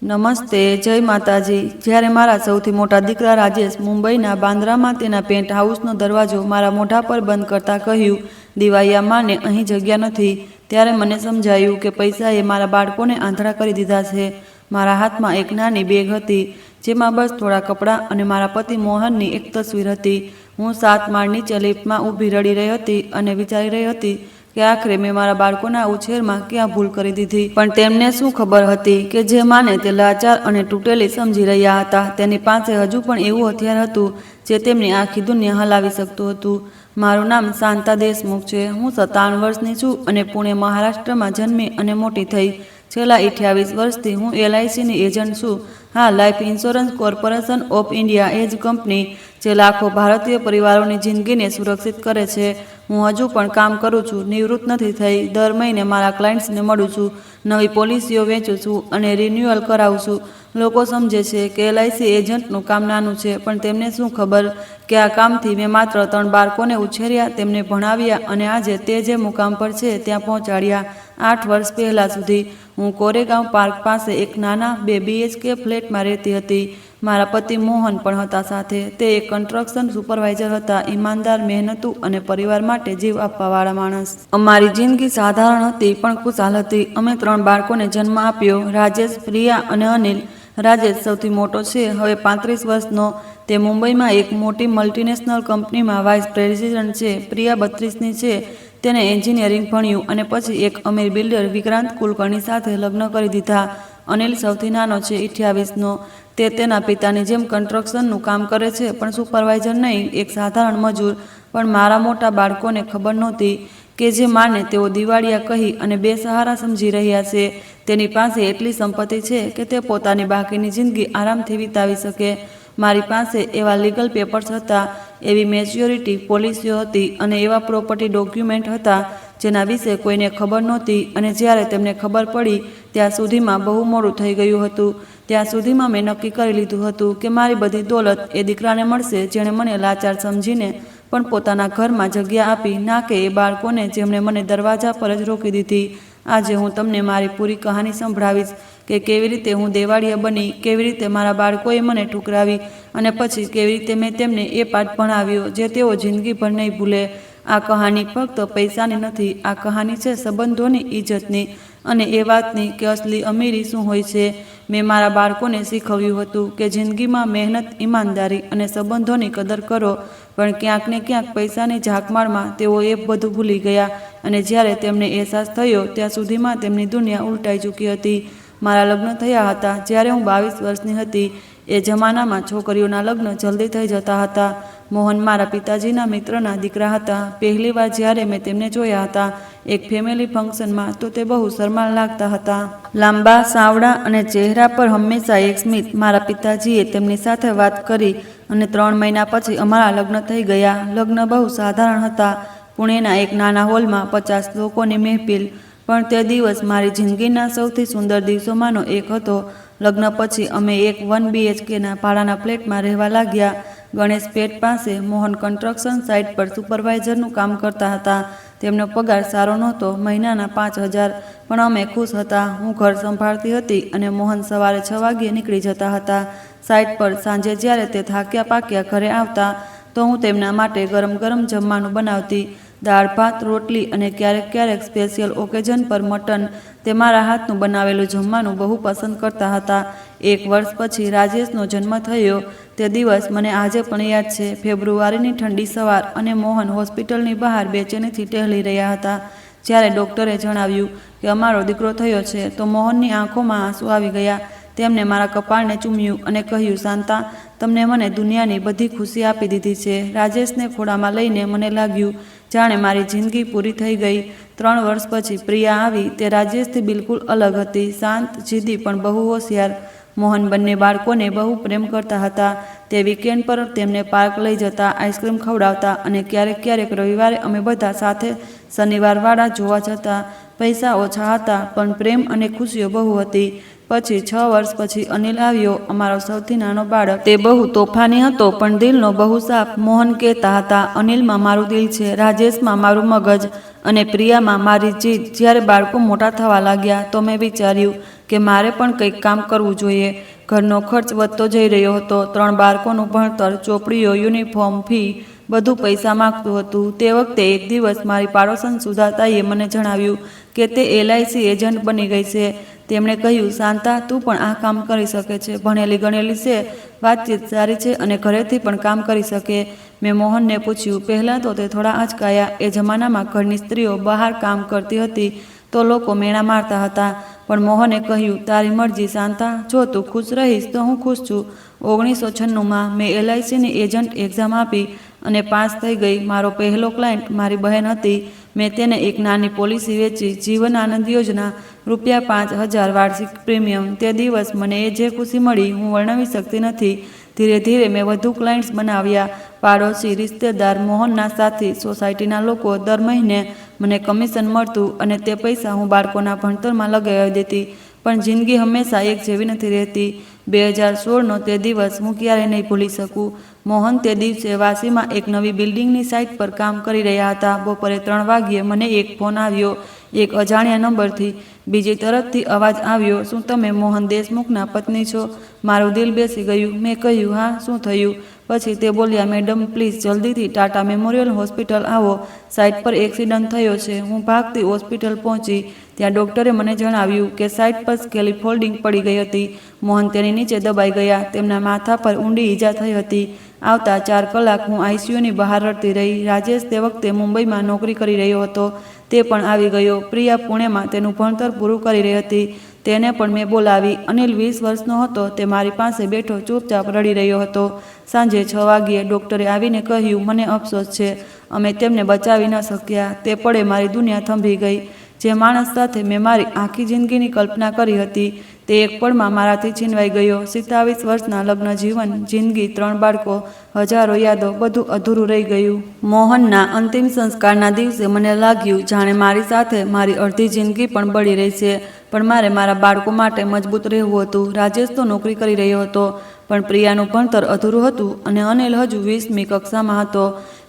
નમસ્તે, જય માતાજી। જ્યારે મારા સૌથી મોટા દીકરા રાજેશ મુંબઈના બાંદ્રામાં તેના પેન્ટ હાઉસનો દરવાજો મારા મોઢા પર બંધ કરતાં કહ્યું, દિવાળિયા માને અહીં જગ્યા નથી, ત્યારે મને સમજાયું કે પૈસાએ મારા બાળકોને આંધળા કરી દીધા છે। મારા હાથમાં એક નાની બેગ હતી જેમાં બસ થોડા કપડાં અને મારા પતિ મોહનની એક તસવીર હતી। હું 7 માળ નીચે લિફ્ટમાં ઊભી રડી રહી હતી અને વિચારી રહી હતી કે આખરે મેં મારા બાળકોના ઉછેરમાં ક્યાં ભૂલ કરી દીધી। પણ તેમને શું ખબર હતી કે જે માને તે લાચાર અને તૂટેલી સમજી રહ્યા હતા તેની પાસે હજુ પણ એવું હથિયાર હતું જે તેમની આખી દુનિયા હલાવી શકતું હતું। મારું નામ શાંતા દેશમુખ છે। હું 57 વર્ષની છું અને પુણે મહારાષ્ટ્રમાં જન્મી અને મોટી થઈ। છેલ્લા 28 વર્ષથી હું LICની એજન્ટ છું। હા, life insurance corporation of India એ જ કંપની જે લાખો ભારતીય પરિવારોની જિંદગીને સુરક્ષિત કરે છે। હું હજુ પણ કામ કરું છું, નિવૃત્ત નથી થઈ। દર મહિને મારા ક્લાયન્ટ્સને મળું છું, નવી પોલિસીઓ વેચું છું અને રિન્યુઅલ કરાવું છું। લોકો સમજે છે કે LIC એજન્ટનું કામ નાનું છે, પણ તેમને શું ખબર કે આ કામથી મેં માત્ર 3 બાળકોને ઉછેર્યા, તેમને ભણાવ્યા અને આજે તે જે મુકામ પર છે ત્યાં પહોંચાડ્યા। 8 વર્ષ પહેલાં સુધી હું કોરેગાંવ પાર્ક પાસે એક નાના 2 BHK ફ્લેટમાં રહેતી હતી। મારા પતિ મોહન પણ હતા સાથે। તે એક કન્સ્ટ્રક્શન સુપરવાઇઝર હતા, ઈમાનદાર, મહેનતુ અને પરિવાર માટે જીવ આપવાવાળા માણસ। અમારી જિંદગી સાધારણ હતી પણ ખુશાલ હતી। અમે 3 બાળકોને જન્મ આપ્યો, રાજેશ, પ્રિયા અને અનિલ। રાજેશ સૌથી મોટો છે, હવે 35 વર્ષનો। તે મુંબઈમાં એક મોટી મલ્ટીનેશનલ કંપનીમાં વાઇસ પ્રેસિડેન્ટ છે। પ્રિયા 32ની છે, તેને એન્જિનિયરિંગ ભણ્યું અને પછી એક અમીર બિલ્ડર વિક્રાંત કુલકર્ણી સાથે લગ્ન કરી દીધા। અનિલ સૌથી નાનો છે, 28નો। તે તેના પિતાની જેમ કન્સ્ટ્રક્શનનું કામ કરે છે, પણ સુપરવાઇઝર નહીં, એક સાધારણ મજૂર। પણ મારા મોટા બાળકોને ખબર નહોતી કે જે માને તેઓ દિવાળિયા કહી અને બેસહારા સમજી રહ્યા છે, તેની પાસે એટલી સંપત્તિ છે કે તે પોતાની બાકીની જિંદગી આરામથી વિતાવી શકે। મારી પાસે એવા લીગલ પેપર્સ હતા, એવી મેચ્યોરિટી પોલિસીઓ હતી અને એવા પ્રોપર્ટી ડોક્યુમેન્ટ હતા જેના વિશે કોઈને ખબર નહોતી। અને જ્યારે તેમને ખબર પડી ત્યાં સુધીમાં બહુ મોડું થઈ ગયું હતું। ત્યાં સુધીમાં મેં નક્કી કરી લીધું હતું કે મારી બધી દોલત એ દીકરાને મળશે જેણે મને લાચાર સમજીને પણ પોતાના ઘરમાં જગ્યા આપી, ના કે એ બાળકોને જેમણે મને દરવાજા પર જ રોકી દીધી। આજે હું તમને મારી પૂરી કહાની સંભળાવીશ કે કેવી રીતે હું દેવાળિયા બની, કેવી રીતે મારા બાળકોએ મને ઠુકરાવી અને પછી કેવી રીતે મેં તેમને એ પાઠ ભણાવ્યો જે તેઓ જિંદગીભર નહીં ભૂલે। આ કહાની ફક્ત પૈસાની નથી, આ કહાની છે સંબંધોની, ઇજ્જતની અને એ વાતની કે અસલી અમીરી શું હોય છે। મેં મારા બાળકોને શીખવ્યું હતું કે જિંદગીમાં મહેનત, ઈમાનદારી અને સંબંધોની કદર કરો, પણ ક્યાંક ને ક્યાંક પૈસાની ઝાકમાળમાં તેઓ એ બધું ભૂલી ગયા અને જ્યારે તેમને અહેસાસ થયો ત્યાં સુધીમાં તેમની દુનિયા ઉલટાઈ ચૂકી હતી। મારા લગ્ન થયા હતા જ્યારે હું 22 વર્ષની હતી। એ જમાનામાં છોકરીઓના લગ્ન જલ્દી થઈ જતા હતા। મોહન મારા પિતાજીના મિત્રના દીકરા હતા। પહેલીવાર જ્યારે મેં તેમને જોયા હતા એક ફેમિલી ફંક્શનમાં, તો તે બહુ શરમાળ લાગતા હતા। લાંબા, સાવડા અને ચહેરા પર હંમેશા એક સ્મિત। મારા પિતાજીએ તેમની સાથે વાત કરી અને 3 મહિના પછી અમારા લગ્ન થઈ ગયા। લગ્ન બહુ સાધારણ હતા, પુણેના એક નાના હોલમાં 50 લોકોની મહેફિલ। પણ તે દિવસ મારી જિંદગીના સૌથી સુંદર દિવસોમાંનો એક હતો। લગ્ન પછી અમે એક 1 BHKના ભાડાના ફ્લેટમાં રહેવા લાગ્યા, ગણેશ પેટ પાસે। મોહન કન્સ્ટ્રક્શન સાઇટ પર સુપરવાઇઝરનું કામ કરતા હતા। તેમનો પગાર સારો નહોતો, મહિનાના 5000, પણ અમે ખુશ હતા। હું ઘર સંભાળતી હતી અને મોહન સવારે 6 વાગ્યે નીકળી જતા હતા સાઇટ પર। સાંજે જ્યારે તે થાક્યા પાક્યા ઘરે આવતા તો હું તેમના માટે ગરમ ગરમ જમવાનું બનાવતી, દાળ ભાત, રોટલી અને ક્યારેક ક્યારેક સ્પેશિયલ ઓકેઝન પર મટન। તે મારા હાથનું બનાવેલું જમવાનું બહુ પસંદ કરતા હતા। 1 વર્ષ પછી રાજેશનો જન્મ થયો। તે દિવસ મને આજે પણ યાદ છે। ફેબ્રુઆરીની ઠંડી સવાર અને મોહન હોસ્પિટલની બહાર બેચેનીથી ટહેલી રહ્યા હતા। જ્યારે ડૉક્ટરે જણાવ્યું કે અમારો દીકરો થયો છે તો મોહનની આંખોમાં આંસુ આવી ગયા। તેમણે મારા કપાળને ચૂમ્યું અને કહ્યું, શાંતા, તમને મને દુનિયાની બધી ખુશી આપી દીધી છે। રાજેશને ખોળામાં લઈને મને લાગ્યું જાણે મારી જિંદગી પૂરી થઈ ગઈ। 3 વર્ષ પછી પ્રિયા આવી। તે રાજેશથી બિલકુલ અલગ હતી, શાંત, જીદ્દી પણ બહુ હોશિયાર। મોહન બંને બાળકોને બહુ પ્રેમ કરતા હતા। તે વીકેન્ડ પર તેમને પાર્ક લઈ જતા, આઈસ્ક્રીમ ખવડાવતા અને ક્યારેક ક્યારેક રવિવારે અમે બધા સાથે શનિવારવાળા જોવા જતા। પૈસા ઓછા હતા પણ પ્રેમ અને ખુશીઓ બહુ હતી। પછી 6 વર્ષ પછી અનિલ આવ્યો, અમારો સૌથી નાનો બાળક। તે બહુ તોફાની હતો પણ દિલનો બહુ સાફ। મોહન કહેતા હતા, અનિલમાં મારું દિલ છે, રાજેશમાં મારું મગજ અને પ્રિયામાં મારી જીદ। જ્યારે બાળકો મોટા થવા લાગ્યા તો મેં વિચાર્યું કે મારે પણ કંઈક કામ કરવું જોઈએ. ઘરનો ખર્ચ વધતો જઈ રહ્યો હતો. 3 બાળકોનું ભણતર, ચોપડીઓ, યુનિફોર્મ, ફી બધું પૈસા માગતું હતું. તે વખતે એક દિવસ મારી પાડોશન સુધાતાઈએ મને જણાવ્યું કે તે LIC એજન્ટ બની ગઈ છે. તેમણે કહ્યું, શાંતા, તું પણ આ કામ કરી શકે છે, ભણેલી ગણેલી છે, વાતચીત સારી છે અને ઘરેથી પણ કામ કરી શકે. મેં મોહનને પૂછ્યું. પહેલાં તો તે થોડા આંચકાયા. એ જમાનામાં ઘરની સ્ત્રીઓ બહાર કામ કરતી હતી તો લોકો મેણા મારતા હતા. પણ મોહને કહ્યું, તારી મરજી શાંતા, જો તું ખુશ રહીશ તો હું ખુશ છું. 1996માં મેં LICની એજન્ટ એક્ઝામ આપી અને પાસ થઈ ગઈ. મારો પહેલો ક્લાયન્ટ મારી બહેન હતી. મેં તેને એક નાની પોલિસી વેચી, જીવન આનંદ યોજના, ₹5,000 વાર્ષિક પ્રીમિયમ. તે દિવસ મને જે ખુશી મળી હું વર્ણવી શકતી નથી. ધીરે ધીરે મેં વધુ ક્લાયન્ટ્સ બનાવ્યા. પાડોશી, રિશ્તેદાર, મોહનના સાથી, સોસાયટીના લોકો, દર મહિને મને કમિશન મળતું અને તે પૈસા હું બાળકોના ભણતરમાં લગાવી દેતી. પણ જિંદગી હંમેશા એક જેવી નથી રહેતી. 2016નો તે દિવસ હું ક્યારેય નહીં ભૂલી શકું. મોહન તે દિવસે વાશીમાં એક નવી બિલ્ડિંગની સાઇટ પર કામ કરી રહ્યા હતા. બપોરે 3 વાગ્યે મને એક ફોન આવ્યો, એક અજાણ્યા નંબરથી. બીજી તરફથી અવાજ આવ્યો, શું તમે મોહન દેશમુખના પત્ની છો? મારું દિલ બેસી ગયું. મેં કહ્યું, હા, શું થયું? પછી તે બોલ્યા, મેડમ, પ્લીઝ જલ્દીથી ટાટા મેમોરિયલ હોસ્પિટલ આવો, સાઇટ પર એક્સિડન્ટ થયો છે. હું ભાગતી હોસ્પિટલ પહોંચી. ત્યાં ડૉક્ટરે મને જણાવ્યું કે સાઇટ પર સ્કેલિફોલ્ડિંગ પડી ગઈ હતી. મોહન તેની નીચે દબાઈ ગયા. તેમના માથા પર ઊંડી ઈજા થઈ હતી. આવતા 4 કલાક હું ICUની બહાર રડતી રહી. રાજેશ તે વખતે મુંબઈમાં નોકરી કરી રહ્યો હતો. તે પણ આવી ગયો. પ્રિયા પુણેમાં તેનું ભણતર પૂરું કરી રહી હતી. તેને પણ મેં બોલાવી. અનિલ 20 વર્ષનો હતો. તે મારી પાસે બેઠો ચૂપચાપ રડી રહ્યો હતો. સાંજે 6 વાગ્યે ડૉક્ટરે આવીને કહ્યું, મને અફસોસ છે, અમે તેમને બચાવી ન શક્યા. તે પળે મારી દુનિયા થંભી ગઈ. જે માણસ સાથે મેં મારી આખી જિંદગીની કલ્પના કરી હતી તે એક પળમાં મારાથી છીનવાઈ ગયો. 27 વર્ષના લગ્ન જીવન, જિંદગી, 3 બાળકો, હજારો યાદો, બધું અધૂરું રહી ગયું. મોહનના અંતિમ સંસ્કારના દિવસે મને લાગ્યું જાણે મારી સાથે મારી અડધી જિંદગી પણ બળી રહી છે. પણ મારે મારા બાળકો માટે મજબૂત રહેવું હતું. રાજેશ તો નોકરી કરી રહ્યો હતો, પણ પ્રિયાનું ભણતર અધૂરું હતું અને અનિલ હજુ 20મી કક્ષામાં હતો.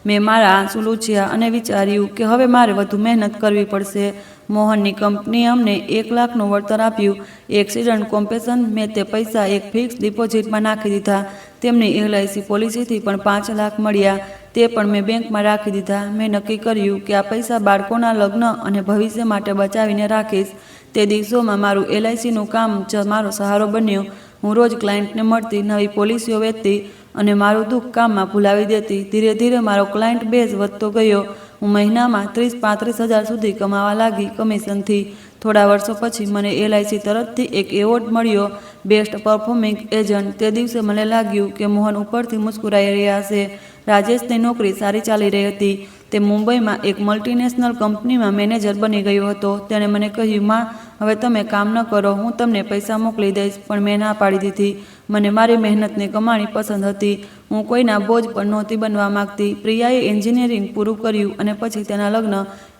મેં મારા આંસુ લૂછ્યા અને વિચાર્યું કે હવે મારે વધુ મહેનત કરવી પડશે. મોહનની કંપનીએ અમને 1 લાખનું વળતર આપ્યું. Accident compensation. મેં તે પૈસા એક ફિક્સ ડિપોઝિટમાં નાખી દીધા. તેમની LIC પોલિસીથી પણ 5 લાખ મળ્યા. તે પણ મેં બેંકમાં રાખી દીધા. મેં નક્કી કર્યું કે આ પૈસા બાળકોના લગ્ન અને ભવિષ્ય માટે બચાવીને રાખીશ. તે દિવસોમાં મારું LICનું કામ જ મારો સહારો બન્યું. હું રોજ ક્લાયન્ટને મળતી, નવી પોલિસીઓ વેચતી અને મારું દુઃખ કામમાં ભૂલાવી દેતી. ધીરે ધીરે મારો ક્લાયન્ટ બેઝ વધતો ગયો. હું મહિનામાં 30-35 હજાર સુધી કમાવા લાગી કમિશનથી. થોડા વર્ષો પછી મને LIC તરફથી એક એવોર્ડ મળ્યો, બેસ્ટ પરફોર્મિંગ એજન્ટ. તે દિવસે મને લાગ્યું કે મોહન ઉપરથી મુસ્કુરાઈ રહ્યા છે. રાજેશની નોકરી સારી ચાલી રહી હતી. તે મુંબઈમાં એક મલ્ટીનેશનલ કંપનીમાં મેનેજર બની ગયો હતો. તેણે મને કહ્યું, માં, હવે તમે કામ ન કરો, હું તમને પૈસા મોકલી દઈશ. પણ મેં ના પાડી દીધી. મને મારી મહેનતની કમાણી પસંદ હતી. હું કોઈના બોજ પર નહોતી બનવા માંગતી. પ્રિયાએ એન્જિનિયરિંગ પૂરું કર્યું અને પછી તેના લગ્ન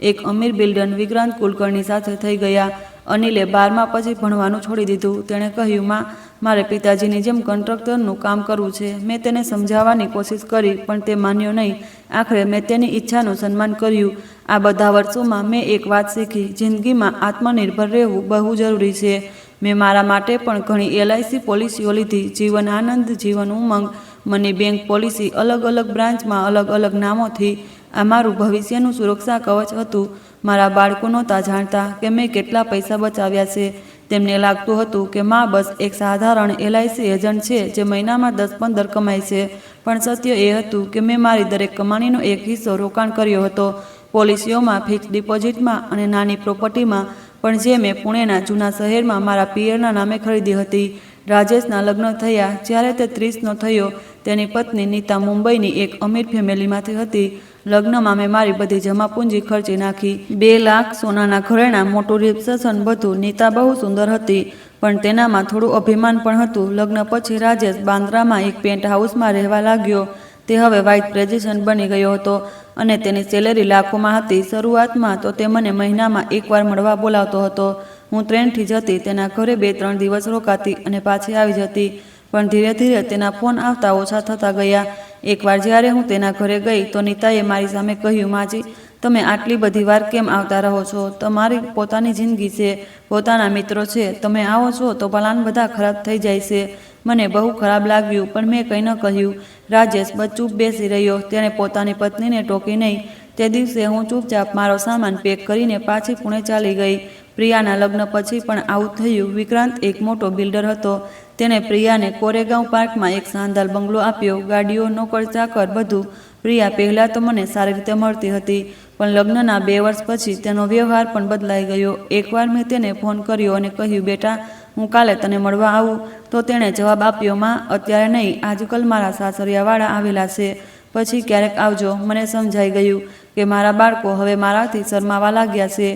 એક અમીર બિલ્ડર વિક્રાંત કુલકર્ણી સાથે થઈ ગયા. અનિલે 12મા પછી ભણવાનું છોડી દીધું. તેણે કહ્યું, માં, મારે પિતાજીની જેમ કોન્ટ્રાક્ટરનું કામ કરવું છે. મેં તેને સમજાવવાની કોશિશ કરી પણ તે માન્યો નહીં. આખરે મેં તેની ઈચ્છાનું સન્માન કર્યું. આ બધા વર્ષોમાં મેં એક વાત શીખી, જિંદગીમાં આત્મનિર્ભર રહેવું બહુ જરૂરી છે. મેં મારા માટે પણ ઘણી LIC પોલિસીઓ લીધી. જીવન આનંદ, જીવન ઉમંગ, મની બેંક પોલિસી, અલગ અલગ બ્રાન્ચમાં અલગ અલગ નામોથી. આ મારું ભવિષ્યનું સુરક્ષા કવચ હતું. મારા બાળકો નહોતા જાણતા કે મેં કેટલા પૈસા બચાવ્યા છે. તેમને લાગતું હતું કે માં બસ એક સાધારણ LIC એજન્ટ છે જે મહિનામાં 10-15 કમાય છે. પણ સત્ય એ હતું કે મેં મારી દરેક કમાણીનો એક હિસ્સો રોકાણ કર્યો હતો. પોલિસીઓમાં, ફિક્સ ડિપોઝિટમાં અને નાની પ્રોપર્ટીમાં, પણ જે મેં પુણેના જૂના શહેરમાં મારા પિયરના નામે ખરીદી હતી. રાજેશના લગ્ન થયા. જ્યારે તે 30નો થયો, તેની પત્ની નીતા મુંબઈની એક અમીર ફેમિલીમાંથી હતી. લગ્નમાં મેં મારી બધી જમાપૂંજી ખર્ચી નાખી. 2 લાખ, સોનાના ઘરેણાં, મોટું રિસેપ્શન, બધું. નીતા બહુ સુંદર હતી, પણ તેનામાં થોડું અભિમાન પણ હતું. લગ્ન પછી રાજેશ બાંદ્રામાં એક પેન્ટ હાઉસમાં રહેવા લાગ્યો. તે હવે વાઇસ પ્રેસિડેન્ટ બની ગયો હતો અને તેની સેલેરી લાખોમાં હતી. શરૂઆતમાં તો તે મને મહિનામાં 1 વાર મળવા બોલાવતો હતો. હું ટ્રેનથી જતી, તેના ઘરે 2-3 દિવસ રોકાતી અને પાછી આવી જતી. પણ ધીરે ધીરે તેના ફોન આવતા ઓછા થતા ગયા. એકવાર જ્યારે હું તેના ઘરે ગઈ તો નીતાએ મારી સામે કહ્યું, માજી, તમે આટલી બધી વાર કેમ આવતા રહો છો? તમારી પોતાની જિંદગી છે, પોતાના મિત્રો છે, તમે આવો છો તો પ્લાન બધા ખરાબ થઈ જાય છે. મને બહુ ખરાબ લાગ્યું, પણ મેં કંઈ ન કહ્યું. રાજેશ બસ ચૂપ બેસી રહ્યો. તેણે પોતાની પત્નીને ટોકી નહીં. તે દિવસે હું ચૂપચાપ મારો સામાન પેક કરીને પાછી પુણે ચાલી ગઈ. પ્રિયાના લગ્ન પછી પણ આવું થયું. વિક્રાંત એક મોટો બિલ્ડર હતો. તેણે પ્રિયાને કોરેગાંવ પાર્કમાં એક શાનદાર બંગલો આપ્યો, ગાડીઓ, નોકર ચાકર, બધું. પ્રિયા પહેલાં તો મને સારી રીતે મળતી હતી, પણ લગ્નના 2 વર્ષ પછી તેનો વ્યવહાર પણ બદલાઈ ગયો. એકવાર મેં તેને ફોન કર્યો અને કહ્યું, બેટા, હું કાલે તને મળવા આવું? તો તેણે જવાબ આપ્યો, માં, અત્યારે નહીં, આજકાલ મારા સાસરિયાવાળા આવેલા છે, પછી ક્યારેક આવજો. મને સમજાઈ ગયું કે મારા બાળકો હવે મારાથી શરમાવા લાગ્યા છે.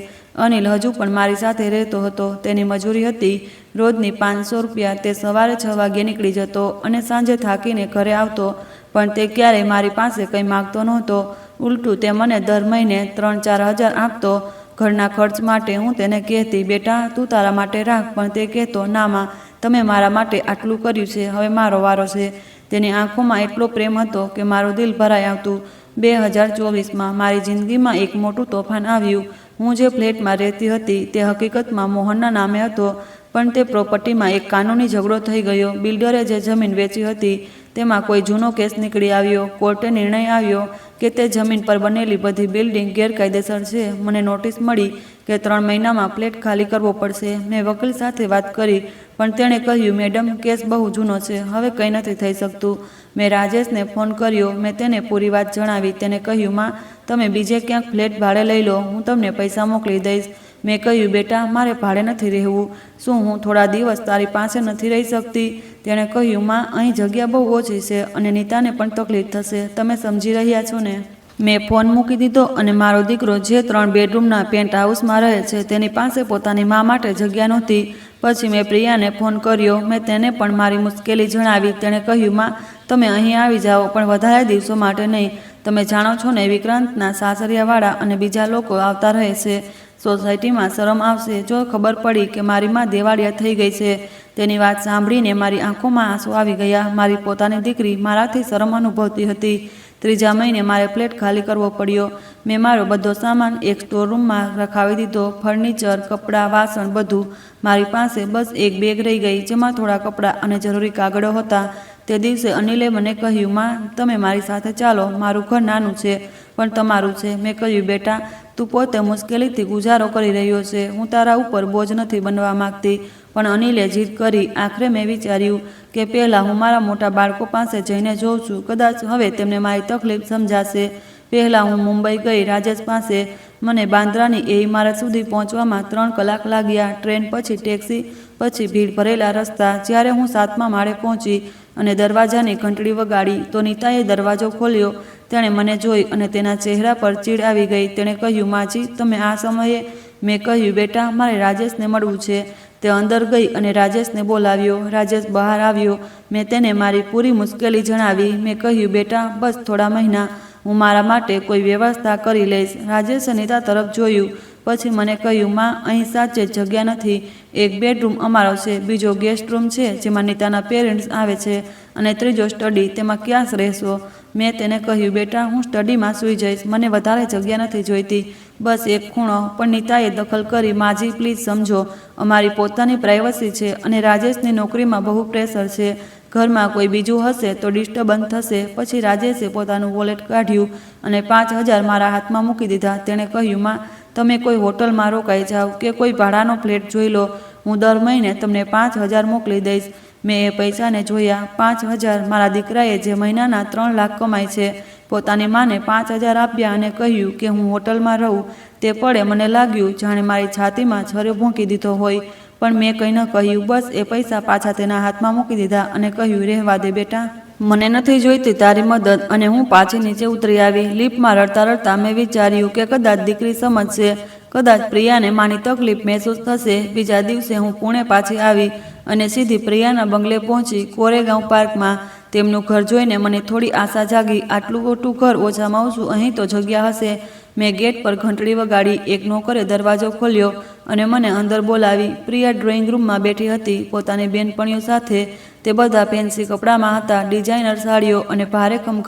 અનિલ હજુ પણ મારી સાથે રહેતો હતો. તેની મજૂરી હતી રોજની 500 રૂપિયા. તે સવારે 6 વાગ્યે નીકળી જતો અને સાંજે થાકીને ઘરે આવતો, પણ તે ક્યારેય મારી પાસે કંઈ માગતો નહોતો. ઉલટું તે મને દર મહિને 3-4 હજાર આપતો ઘરના ખર્ચ માટે. હું તેને કહેતી, બેટા, તું તારા માટે રાખ, પણ તે કહેતો, ના માં, તમે મારા માટે આટલું કર્યું છે, હવે મારો વારો છે. તેની આંખોમાં એટલો પ્રેમ હતો કે મારું દિલ ભરાઈ આવતું. 2024માં મારી જિંદગીમાં એક મોટું તોફાન આવ્યું. હું જે ફ્લેટમાં રહેતી હતી તે હકીકતમાં મોહનના નામે હતો, પણ તે પ્રોપર્ટીમાં એક કાનૂની ઝઘડો થઈ ગયો. બિલ્ડરે જે જમીન વેચી હતી તેમાં કોઈ જૂનો કેસ નીકળી આવ્યો. કોર્ટે નિર્ણય આવ્યો કે તે જમીન પર બનેલી બધી બિલ્ડિંગ ગેરકાયદેસર છે. મને નોટિસ મળી કે 3 મહિનામાં ફ્લેટ ખાલી કરવો પડશે. મેં વકીલ સાથે વાત કરી, પણ તેણે કહ્યું, મેડમ, કેસ બહુ જૂનો છે, હવે કંઈ નથી થઈ શકતું. મેં રાજેશને ફોન કર્યો. મેં તેને પૂરી વાત જણાવી. તેને કહ્યું, માં, તમે બીજે ક્યાંક ફ્લેટ ભાડે લઈ લો, હું તમને પૈસા મોકલી દઈશ. મેં કહ્યું, બેટા, મારે ભાડે નથી રહેવું. શું હું થોડા દિવસ તારી પાસે નથી રહી શકતી? તેણે કહ્યું, માં, અહીં જગ્યા બહુ ઓછી છે અને નીતાને પણ તકલીફ થશે. તમે સમજી રહ્યા છો ને? મેં ફોન મૂકી દીધો અને મારો દીકરો જે 3 બેડરૂમના પેન્ટ હાઉસમાં રહે છે તેની પાસે પોતાની મા માટે જગ્યા નહોતી. પછી મેં પ્રિયાને ફોન કર્યો. મેં તેને પણ મારી મુશ્કેલી જણાવી. તેણે કહ્યું, માં, તમે અહીં આવી જાઓ, પણ વધારે દિવસો માટે નહીં. તમે જાણો છો ને, વિક્રાંતના સાસરિયાવાળા અને બીજા લોકો આવતા રહે છે. સોસાયટીમાં શરમ આવશે જો ખબર પડી કે મારી માં દેવાળિયા થઈ ગઈ છે. તેની વાત સાંભળીને મારી આંખોમાં આંસુ આવી ગયા. મારી પોતાની દીકરી મારાથી શરમ અનુભવતી હતી. 3જા મહિને મારે ફ્લેટ ખાલી કરવો પડ્યો. મેં મારો બધો સામાન એક સ્ટોર રૂમમાં રખાવી દીધો. ફર્નિચર, કપડાં, વાસણ, બધું. મારી પાસે બસ એક બેગ રહી ગઈ, જેમાં થોડા કપડાં અને જરૂરી કાગળો હતા. તે દિવસે અનિલે મને કહ્યું, માં, તમે મારી સાથે ચાલો, મારું ઘર નાનું છે પણ તમારું છે. મેં કહ્યું, બેટા, તું પોતે મુશ્કેલીથી ગુજારો કરી રહ્યો છે, હું તારા ઉપર બોજ નથી બનવા માંગતી. પણ અનિલે જીદ કરી. આખરે મેં વિચાર્યું કે પહેલાં હું મારા મોટા બાળકો પાસે જઈને જોઉં છું, કદાચ હવે તેમને મારી તકલીફ સમજાશે. પહેલાં હું મુંબઈ ગઈ રાજેશ પાસે. મને બાંદ્રાની એ ઇમારત સુધી પહોંચવામાં 3 કલાક લાગ્યા. ટ્રેન, પછી ટેક્સી, પછી ભીડ ભરેલા રસ્તા. જ્યારે હું 7મા માળે પહોંચી અને દરવાજાની ઘંટડી વગાડી તો નીતાએ દરવાજો ખોલ્યો. તેણે મને જોઈ અને તેના ચહેરા પર ચીડ આવી ગઈ. તેણે કહ્યું, માજી, તમે આ સમયે? મેં કહ્યું, બેટા, મારે રાજેશને મળવું છે. તે અંદર ગઈ અને રાજેશને બોલાવ્યો. રાજેશ બહાર આવ્યો. મેં તેને મારી પૂરી મુશ્કેલી જણાવી. મેં કહ્યું, બેટા, બસ થોડા મહિના, હું મારા માટે કોઈ વ્યવસ્થા કરી લઈશ. રાજેશે નીતા તરફ જોયું. પછી મને કહ્યું, માં, અહીં સાચે જ જગ્યા નથી. એક બેડરૂમ અમારો છે, બીજો ગેસ્ટ રૂમ છે જેમાં નીતાના પેરેન્ટ્સ આવે છે, અને 3જો સ્ટડી. તેમાં ક્યાં રહેશો? મેં તેને કહ્યું, બેટા, હું સ્ટડીમાં સૂઈ જઈશ, મને વધારે જગ્યા નથી જોઈતી, બસ એક ખૂણો. પણ નીતાએ દખલ કરી. માજી, પ્લીઝ સમજો, અમારી પોતાની પ્રાઇવસી છે અને રાજેશની નોકરીમાં બહુ પ્રેશર છે. ઘરમાં કોઈ બીજું હશે તો ડિસ્ટર્બન્સ થશે. પછી રાજેશે પોતાનું વોલેટ કાઢ્યું અને 5000 મારા હાથમાં મૂકી દીધા. તેણે કહ્યું, માં, તમે કોઈ હોટલમાં રોકાઈ જાઓ કે કોઈ ભાડાનો ફ્લેટ જોઈ લો, હું દર મહિને તમને 5000 મોકલી દઈશ. મેં એ પૈસાને જોયા. 5000. મારા દીકરાએ જે મહિનાના 3 લાખ કમાય છે, પોતાની માને 5000 આપ્યા અને કહ્યું કે હું હોટલમાં રહું. તે પળે મને લાગ્યું જાણે મારી છાતીમાં છર્યો ભૂંકી દીધો હોય, પણ મેં કંઈ ન કહ્યું. બસ એ પૈસા પાછા તેના હાથમાં મૂકી દીધા અને કહ્યું, રહેવા દે બેટા, મને નથી જોઈતી તારી મદદ. અને હું પાછી નીચે ઉતરી આવી. લિફ્ટમાં રડતા રડતા મેં વિચાર્યું કે કદાચ દીકરી સમજશે, કદાચ પ્રિયાને માની તકલીફ મહેસૂસ થશે. બીજા દિવસે હું પુણે પાછી આવી અને સીધી પ્રિયાના બંગલે પહોંચી. કોરેગાંવ પાર્કમાં તેમનું ઘર જોઈને મને થોડી આશા જાગી. આટલું મોટું ઘર, ઓછામાં ઓછું અહીં તો જગ્યા હશે. મેં ગેટ પર ઘંટડી વગાડી. એક નોકરે દરવાજો ખોલ્યો અને મને અંદર બોલાવી. પ્રિયા ડ્રોઈંગ રૂમમાં બેઠી હતી પોતાની બેનપણીઓ સાથે. તે બધા ફેન્સી કપડામાં હતા, ડિઝાઇનર સાડીઓ અને ભારેખમ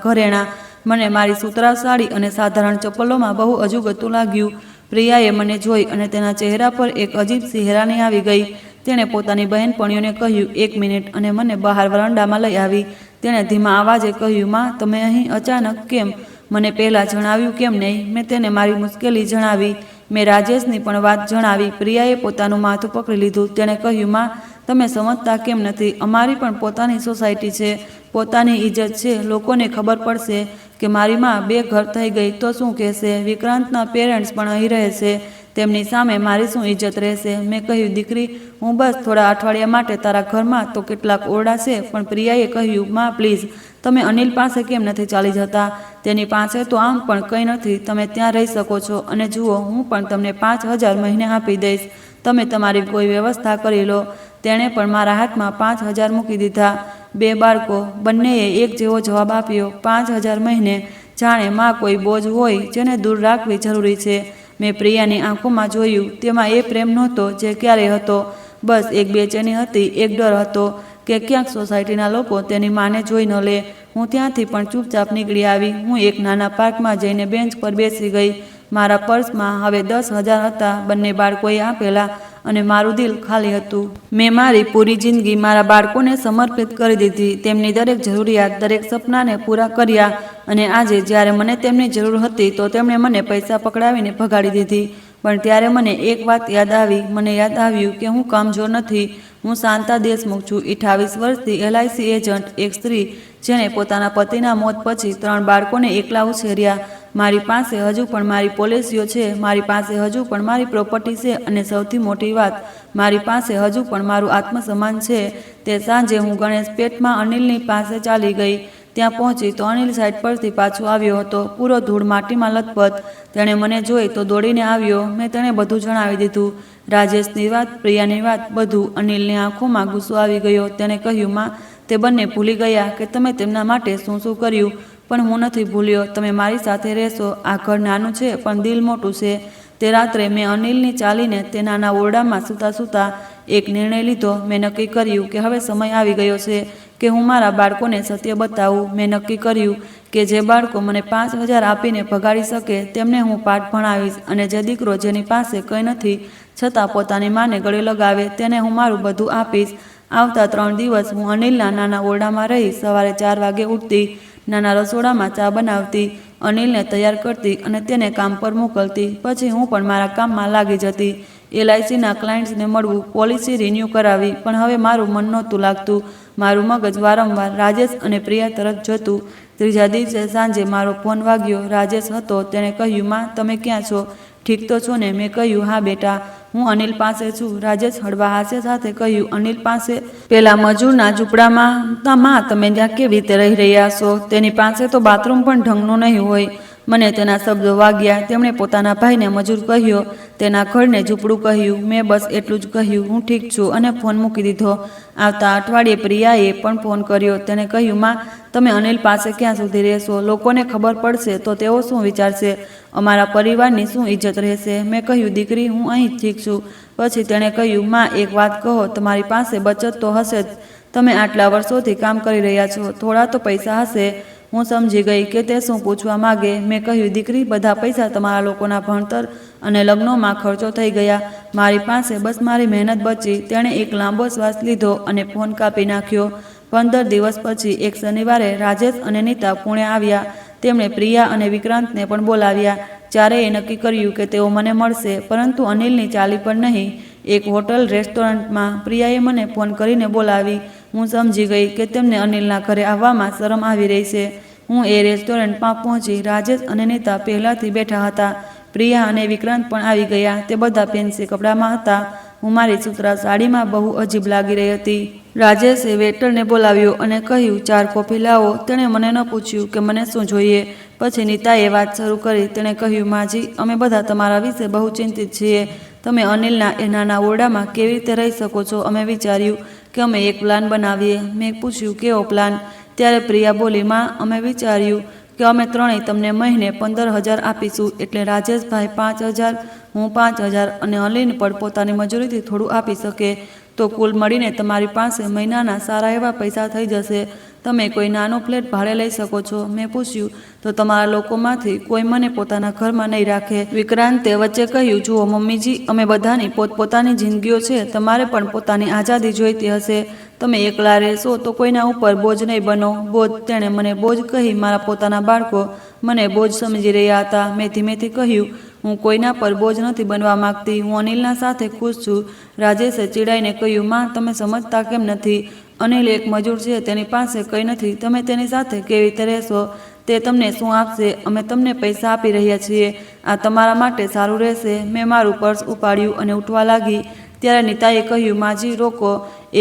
ઘરેણાં. મને મારી સુતરાઉ સાડી અને સાધારણ ચપ્પલોમાં બહુ અજુગતું લાગ્યું. પ્રિયાએ મને જોઈ અને તેના ચહેરા પર એક અજીબ સી હેરાની આવી ગઈ. તેણે પોતાની બહેનપણીઓને કહ્યું, 1 મિનિટ, અને મને બહાર વરાંડામાં લઈ આવી. તેણે ધીમા અવાજે કહ્યું, માં, તમે અહીં અચાનક કેમ? મને પહેલાં જણાવ્યું કેમ નહીં? મેં તેને મારી મુશ્કેલી જણાવી. મેં રાજેશની પણ વાત જણાવી. પ્રિયાએ પોતાનું માથું પકડી લીધું. તેણે કહ્યું, માં, તમે સમજતા કેમ નથી? અમારી પણ પોતાની સોસાયટી છે, પોતાની ઇજ્જત છે. લોકોને ખબર પડશે કે મારી માં 2 ઘર થઈ ગઈ તો શું કહેશે? વિક્રાંતના પેરેન્ટ્સ પણ અહીં રહે છે, તેમની સામે મારી શું ઇજ્જત રહેશે? મેં કહ્યું, દીકરી, હું બસ થોડા અઠવાડિયા માટે તારા ઘરમાં તો કેટલાક ઓરડા છે. પણ પ્રિયાએ કહ્યું, માં, પ્લીઝ, તમે અનિલ પાસે કેમ નથી ચાલી જતા? તેની પાસે તો આમ પણ કંઈ નથી. તમે ત્યાં રહી શકો છો. અને જુઓ, હું પણ તમને 5,000 મહિને આપી દઈશ. તમે તમારી કોઈ વ્યવસ્થા કરી લો. તેણે પણ મારા હાથમાં 5,000 મૂકી દીધા. 2 બાળકો, બંનેએ એક જેવો જવાબ આપ્યો, 5,000 મહિને. જાણે માં કોઈ બોજ હોય જેને દૂર રાખવી જરૂરી છે. મેં પ્રિયાની આંખોમાં જોયું. તેમાં એ પ્રેમ નહોતો જે ક્યારેય હતો. બસ એક બેચેની હતી, એક ડર હતો કે ક્યાંક સોસાયટીના લોકો તેની માને જોઈ ન લે. હું ત્યાંથી પણ ચૂપચાપ નીકળી આવી. હું એક નાના પાર્કમાં જઈને બેન્ચ પર બેસી ગઈ. મારા પર્સમાં હવે 10,000 હતા, બંને બાળકોએ આપેલા, અને મારું દિલ ખાલી હતું. મેં મારી પૂરી જિંદગી મારા બાળકોને સમર્પિત કરી દીધી. તેમની દરેક જરૂરિયાત, દરેક સપનાને પૂરા કર્યા. અને આજે જ્યારે મને તેમની જરૂર હતી તો તેમણે મને પૈસા પકડાવીને ભગાડી દીધી. પણ ત્યારે મને એક વાત યાદ આવી. મને યાદ આવ્યું કે હું કમજોર નથી. હું શાંતા દેશમુખ છું, 28 વર્ષથી LIC એજન્ટ, એક સ્ત્રી જેણે પોતાના પતિના મોત પછી 3 બાળકોને એકલા ઉછેર્યા. મારી પાસે હજુ પણ મારી પોલિસીઓ છે, મારી પાસે હજુ પણ મારી પ્રોપર્ટી છે, અને સૌથી મોટી વાત, મારી પાસે હજુ પણ મારું આત્મસન્માન છે. તે સાંજે હું ગણેશ પેઠમાં અનિલની પાસે ચાલી ગઈ. ત્યાં પહોંચી તો અનિલ સાઈડ પરથી પાછો આવ્યો હતો, પૂરો ધૂળ માટીમાં લથપથ. તેણે મને જોઈ તો દોડીને આવ્યો. મેં તેણે બધું જણાવી દીધું, રાજેશની વાત, પ્રિયાની વાત, બધું. અનિલની આંખોમાં ગુસ્સો આવી ગયો. તેણે કહ્યું, માં, તે બંને ભૂલી ગયા કે તમે તેમના માટે શું શું કર્યું. પણ હું નથી ભૂલ્યો. તમે મારી સાથે રહેશો. આ ઘર નાનું છે પણ દિલ મોટું છે. તે રાત્રે મેં અનિલની ચાલીને તે નાના ઓરડામાં સૂતા સૂતા એક નિર્ણય લીધો. મેં નક્કી કર્યું કે હવે સમય આવી ગયો છે કે હું મારા બાળકોને સત્ય બતાવું. મેં નક્કી કર્યું કે જે બાળકો મને 5,000 આપીને ભગાડી શકે તેમને હું પાઠ ભણાવીશ, અને જે દીકરો જેની પાસે કંઈ નથી છતાં પોતાની માને ગળે લગાવે તેને હું મારું બધું આપીશ. આવતા 3 દિવસ હું અનિલના નાના ઓરડામાં રહી. સવારે 4 વાગે ઉઠતી, નાના રસોડામાં ચા બનાવતી, અનિલને તૈયાર કરતી અને તેને કામ પર મોકલતી. પછી હું પણ મારા કામમાં લાગી જતી. LICના ક્લાયન્ટ્સને મળવું, પોલિસી રિન્યૂ કરાવી. પણ હવે મારું મન નહોતું લાગતું. મારું મગજ વારંવાર રાજેશ અને પ્રિયા તરફ જતું. ત્રીજા દિવસે સાંજે મારો ફોન વાગ્યો. રાજેશ હતો. તેણે કહ્યું, માં, તમે ક્યાં છો? ઠીક તો છો ને? મેં કહ્યું, હા બેટા, હું અનિલ પાસે છું. રાજેશ હળવા હાસ્ય સાથે કહ્યું, અનિલ પાસે? પેલા મજૂરના ઝૂંપડામાં? માં, તમે ત્યાં કેવી રીતે રહી રહ્યા છો? તેની પાસે તો બાથરૂમ પણ ઢંગનું નહીં હોય. મને તેના શબ્દો વાગ્યા. તેમણે પોતાના ભાઈને મજૂર કહ્યો, તેના ઘરને ઝૂંપડું કહ્યું. મેં બસ એટલું જ કહ્યું, હું ઠીક છું, અને ફોન મૂકી દીધો. આવતા અઠવાડિયે પ્રિયાએ પણ ફોન કર્યો. તેણે કહ્યું, માં, તમે અનિલ પાસે ક્યાં સુધી રહેશો? લોકોને ખબર પડશે તો તેઓ શું વિચારશે? અમારા પરિવારની શું ઇજ્જત રહેશે? મેં કહ્યું, દીકરી, હું અહીં જ ઠીક છું. પછી તેણે કહ્યું, માં, એક વાત કહો, તમારી પાસે બચત તો હશે જ. તમે આટલા વર્ષોથી કામ કરી રહ્યા છો, થોડા તો પૈસા હશે. હું સમજી ગઈ કે તે શું પૂછવા માગે. મેં કહ્યું, દીકરી, બધા પૈસા તમારા લોકોના ભણતર અને લગ્નોમાં ખર્ચો થઈ ગયા. મારી પાસે બસ મારી મહેનત બચી. તેણે એક લાંબો શ્વાસ લીધો અને ફોન કાપી નાખ્યો. 15 દિવસ પછી એક શનિવારે રાજેશ અને નીતા પુણે આવ્યા. તેમણે પ્રિયા અને વિક્રાંતને પણ બોલાવ્યા. ચારેય નક્કી કર્યું કે તેઓ મને મળશે, પરંતુ અનિલની ચાલી પર નહીં. એક હોટલ રેસ્ટોરન્ટમાં પ્રિયાએ મને ફોન કરીને બોલાવી. હું સમજી ગઈ કે તેમને અનિલના ઘરે આવવામાં શરમ આવી રહી છે. હું એ રેસ્ટોરન્ટમાં પહોંચી. રાજેશ અને નીતા પહેલાંથી બેઠા હતા. પ્રિયા અને વિક્રાંત પણ આવી ગયા. તે બધા ફેન્સી કપડામાં હતા. હું મારી સુતરાઉ સાડીમાં બહુ અજીબ લાગી રહી હતી. રાજેશે વેઇટરને બોલાવ્યો અને કહ્યું, 4 કોફી લાવો. તેણે મને ન પૂછ્યું કે મને શું જોઈએ. પછી નીતાએ વાત શરૂ કરી. તેણે કહ્યું, માજી, અમે બધા તમારા વિશે બહુ ચિંતિત છીએ. તમે અનિલના એ નાના ઓરડામાં કેવી રીતે રહી શકો છો? અમે વિચાર્યું કે અમે એક પ્લાન બનાવીએ. મેં પૂછ્યું, કેવો પ્લાન? ત્યારે પ્રિયા બોલી, માં, અમે વિચાર્યું કે અમે ત્રણેય તમને મહિને 15,000 આપીશું. એટલે રાજેશભાઈ 5,000, હું 5,000, અને અનિલ પણ પોતાની મજૂરીથી થોડું આપી શકે. તો કુલ મળીને તમારી પાસે મહિનાના સારા એવા પૈસા થઈ જશે. તમે કોઈ નાનો ફ્લેટ ભાડે લઈ શકો છો. મેં પૂછ્યું, તો તમારા લોકોમાંથી કોઈ મને પોતાના ઘરમાં નહીં રાખે? વિક્રાંતે વચ્ચે કહ્યું, જુઓ મમ્મીજી, અમે બધાની પોતપોતાની જિંદગીઓ છે. તમારે પણ પોતાની આઝાદી જોઈતી હશે. તમે એકલા રહેશો તો કોઈના ઉપર બોજ નહીં બનો. બોજ? તેણે મને બોજ કહી. મારા પોતાના બાળકો મને બોજ સમજી રહ્યા હતા. મેં ધીમેથી કહ્યું, હું કોઈના પર બોજ નથી બનવા માંગતી. હું અનિલના સાથે ખુશ છું. રાજેશે ચીડાઈને કહ્યું, માં, તમે સમજતા કેમ નથી? અનિલ એક મજૂર છે, તેની પાસે કંઈ નથી. તમે તેની સાથે કેવી રીતે રહેશો? તે તમને શું આપશે? અમે તમને પૈસા આપી રહ્યા છીએ. આ તમારા માટે સારું રહેશે. મેં મારું પર્સ ઉપાડ્યું અને ઉઠવા લાગી. ત્યારે નીતાએ કહ્યું, માજી રોકો.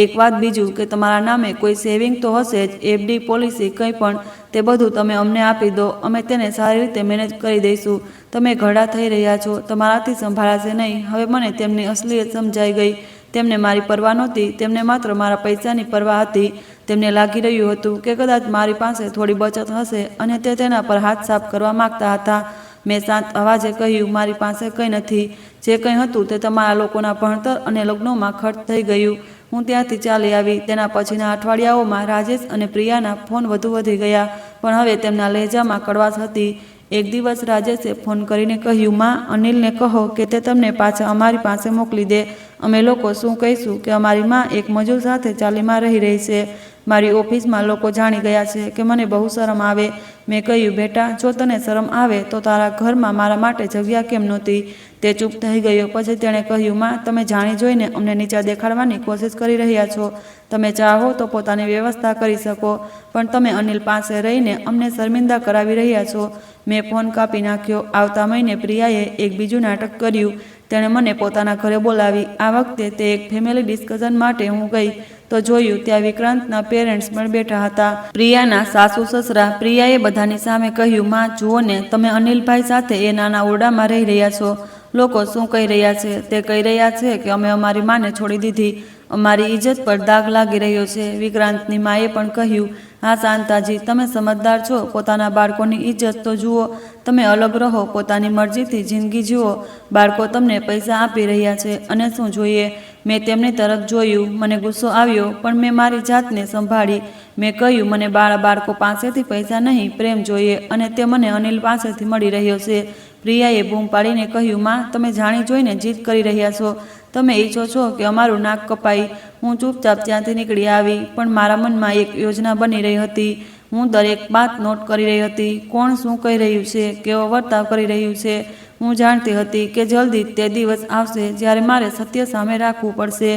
એક વાત બીજું કે તમારા નામે કોઈ સેવિંગ તો હશે જ, એફડી, પોલિસી, કંઈ પણ. તે બધું તમે અમને આપી દો. અમે તેને સારી રીતે મેનેજ કરી દઈશું. તમે ઘરડા થઈ રહ્યા છો, તમારાથી સંભાળાશે નહીં. હવે મને તેમની અસલિયત સમજાઈ ગઈ. તેમને મારી પરવા નહોતી. તેમને માત્ર મારા પૈસાની પરવા હતી. તેમને લાગી રહ્યું હતું કે કદાચ મારી પાસે થોડી બચત હશે અને તે તેના પર હાથ સાફ કરવા માગતા હતા. મેં શાંત અવાજે કહ્યું, મારી પાસે કંઈ નથી. જે કંઈ હતું તે તમારા લોકોના ભણતર અને લગ્નોમાં ખર્ચ થઈ ગયું. હું ત્યાંથી ચાલી આવી. તેના પછીના અઠવાડિયાઓમાં રાજેશ અને પ્રિયાના ફોન વધુ વધી ગયા, પણ હવે તેમના લહેજામાં કડવાશ હતી. એક દિવસ રાજેશે ફોન કરીને કહ્યું, માં, અનિલને કહો કે તે તમને પાછા અમારી પાસે મોકલી દે. અમે લોકો શું કહીશું કે અમારી માં એક મજૂર સાથે ચાલીમાં રહી છે. મારી ઓફિસમાં લોકો જાણી ગયા છે કે મને બહુ શરમ આવે. મેં કહ્યું, બેટા, જો તને શરમ આવે તો તારા ઘરમાં મારા માટે જગ્યા કેમ નહોતી? તે ચૂપ થઈ ગયો. પછી તેણે કહ્યું, માં, તમે જાણી જોઈને અમને નીચા દેખાડવાની કોશિશ કરી રહ્યા છો. તમે ચાહો તો પોતાની વ્યવસ્થા કરી શકો, પણ તમે અનિલ પાસે રહીને અમને શર્મિંદા કરાવી રહ્યા છો. મેં ફોન કાપી નાખ્યો. આવતા મહિને પ્રિયાએ એક બીજું નાટક કર્યું. તેણે મને પોતાના ઘરે બોલાવી. આ વખતે તે એક ફેમિલી ડિસ્કશન માટે હું ગઈ તો જોયું ત્યાં વિક્રાંતના પેરેન્ટ્સ પણ બેઠા હતા. પ્રિયાના સાસુ સસરા. પ્રિયાએ બધાની સામે કહ્યું, માં, જુઓ ને, તમે અનિલભાઈ સાથે એ નાના ઓરડામાં રહી રહ્યા છો. લોકો શું કહી રહ્યા છે? તે કહી રહ્યા છે કે અમે અમારી માને છોડી દીધી. અમારી ઇજ્જત પર દાગ લાગી રહ્યો છે. વિક્રાંતની માએ પણ કહ્યું, હા શાંતાજી, તમે સમજદાર છો. પોતાના બાળકોની ઇજ્જત તો જુઓ. તમે અલગ રહો, પોતાની મરજીથી જિંદગી જુઓ. બાળકો તમને પૈસા આપી રહ્યા છે અને શું જોઈએ? મેં તેમની તરફ જોયું. મને ગુસ્સો આવ્યો, પણ મેં મારી જાતને સંભાળી. મેં કહ્યું, મને બાળકો પાસેથી પૈસા નહીં, પ્રેમ જોઈએ, અને તે મને અનિલ પાસેથી મળી રહ્યો છે. પ્રિયાએ બૂમ પાડીને કહ્યું, માં, તમે જાણી જોઈને જીદ કરી રહ્યા છો. તમે ઈચ્છો છો કે અમારું નાક કપાય. હું ચૂપચાપ ત્યાંથી નીકળી આવી, પણ મારા મનમાં એક યોજના બની રહી હતી. હું દરેક વાત નોટ કરી રહી હતી. કોણ શું કહી રહ્યું છે, કેવો વર્તાવ કરી રહ્યું છે. હું જાણતી હતી કે જલ્દી તે દિવસ આવશે જ્યારે મારે સત્ય સામે રાખવું પડશે.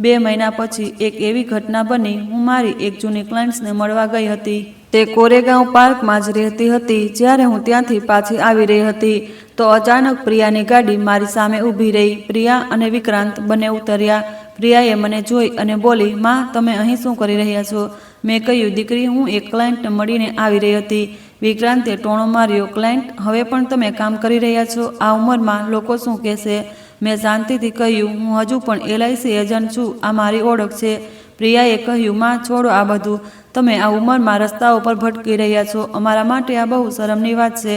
2 મહિના પછી એક એવી ઘટના બની. હું મારી એક જૂની ક્લાયન્ટ્સને મળવા ગઈ હતી. તે કોરેગાંવ પાર્કમાં જ રહેતી હતી. જ્યારે હું ત્યાંથી પાછી આવી રહી હતી તો અચાનક પ્રિયાની ગાડી મારી સામે ઊભી રહી. પ્રિયા અને વિક્રાંત બંને ઉતર્યા. પ્રિયાએ મને જોઈ અને બોલી, માં, તમે અહીં શું કરી રહ્યા છો? મેં કહ્યું, દીકરી, હું એક ક્લાયન્ટને મળીને આવી રહી હતી. વિક્રાંતે ટોણો માર્યો. ક્લાયન્ટ? હવે પણ તમે કામ કરી રહ્યા છો? આ ઉંમરમાં લોકો શું કહેશે? મેં શાંતિથી કહ્યું, હું હજુ પણ LIC એજન્ટ છું. આ મારી ઓળખ છે. પ્રિયાએ કહ્યું, માં, છોડો આ બધું. તમે આ ઉંમરમાં રસ્તાઓ પર ભટકી રહ્યા છો. અમારા માટે આ બહુ શરમની વાત છે.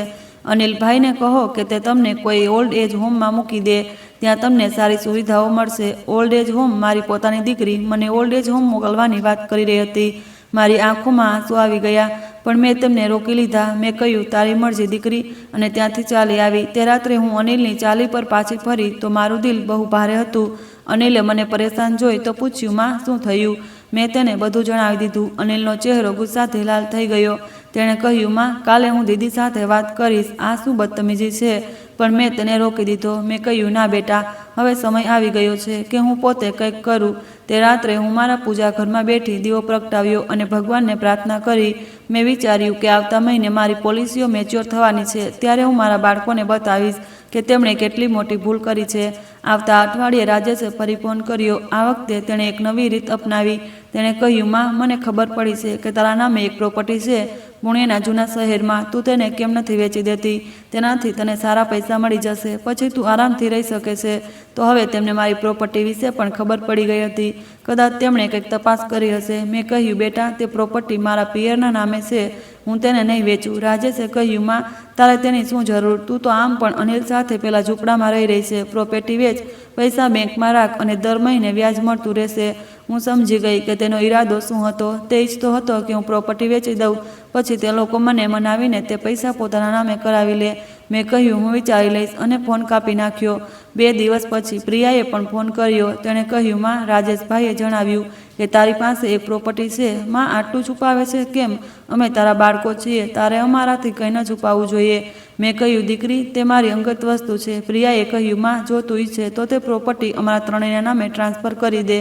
અનિલભાઈને કહો કે તે તમને કોઈ ઓલ્ડ એજ હોમમાં મૂકી દે. ત્યાં તમને સારી સુવિધાઓ મળશે. Old age home? મારી પોતાની દીકરી મને ઓલ્ડ એજ હોમ મોકલવાની વાત કરી રહી હતી. મારી આંખોમાં આંસુ આવી ગયા, પણ મેં તેમને રોકી લીધા. મેં કહ્યું, તારી મરજી દીકરી, અને ત્યાંથી ચાલી આવી. તે રાત્રે હું અનિલની ચાલી પર પાછી ફરી તો મારું દિલ બહુ ભારે હતું. અનિલે મને પરેશાન જોઈ તો પૂછ્યું, માં, શું થયું? મેં તેને બધું જણાવી દીધું. અનિલનો ચહેરો ગુસ્સાથી લાલ થઈ ગયો. તેણે કહ્યું, માં, કાલે હું દીદી સાથે વાત કરીશ. આ શું બદતમીજી છે? પણ મેં તેને રોકી દીધો. મેં કહ્યું, ના બેટા, હવે સમય આવી ગયો છે કે હું પોતે કંઈક કરું. તે રાત્રે હું મારા પૂજા ઘરમાં બેઠી દીવો પ્રગટાવ્યો અને ભગવાનને પ્રાર્થના કરી. મેં વિચાર્યું કે આવતા મહિને મારી પોલિસીઓ મેચ્યોર થવાની છે. ત્યારે હું મારા બાળકોને બતાવીશ કે તેમણે કેટલી મોટી ભૂલ કરી છે. આવતા અઠવાડિયે રાજેશે ફરી ફોન કર્યો. આ વખતે તેણે એક નવી રીત અપનાવી. તેણે કહ્યું, માં, મને ખબર પડી છે કે તારા નામે એક પ્રોપર્ટી છે પુણેના જૂના શહેરમાં. તું તેને કેમ નથી વેચી દેતી? તેનાથી તને સારા પૈસા મળી જશે. પછી તું આરામથી રહી શકે છે. તો હવે તેમને મારી પ્રોપર્ટી વિશે પણ ખબર પડી ગઈ હતી. કદાચ તેમણે કંઈક તપાસ કરી હશે. મેં કહ્યું, બેટા, તે પ્રોપર્ટી મારા પિયરના નામે છે. હું તેને નહીં વેચું. રાજેશે કહ્યું, માં, તારે તેની શું જરૂર? તું તો આમ પણ અનિલ સાથે પેલા ઝૂંપડામાં રહી છે. પ્રોપર્ટી વેચ, પૈસા બેંકમાં રાખ અને દર મહિને વ્યાજ મળતું રહેશે. હું સમજી ગઈ કે તેનો ઈરાદો શું હતો. તે ઈચ્છતો હતો કે હું પ્રોપર્ટી વેચી દઉં, પછી તે લોકો મને મનાવીને તે પૈસા પોતાના નામે કરાવી લે. મેં કહ્યું હું વિચારી લઈશ અને ફોન કાપી નાખ્યો. 2 દિવસ પછી પ્રિયાએ પણ ફોન કર્યો. તેણે કહ્યું, માં, રાજેશભાઈએ જણાવ્યું કે તારી પાસે એક પ્રોપર્ટી છે. માં, આટલું છુપાવે છે કેમ? અમે તારા બાળકો છીએ, તારે અમારાથી કંઈ ન છુપાવવું જોઈએ. મેં કહ્યું, દીકરી, તે મારી અંગત વસ્તુ છે. પ્રિયાએ કહ્યું, માં, જો તું ઈચ્છે તો તે પ્રોપર્ટી અમારા ત્રણેયના નામે ટ્રાન્સફર કરી દે,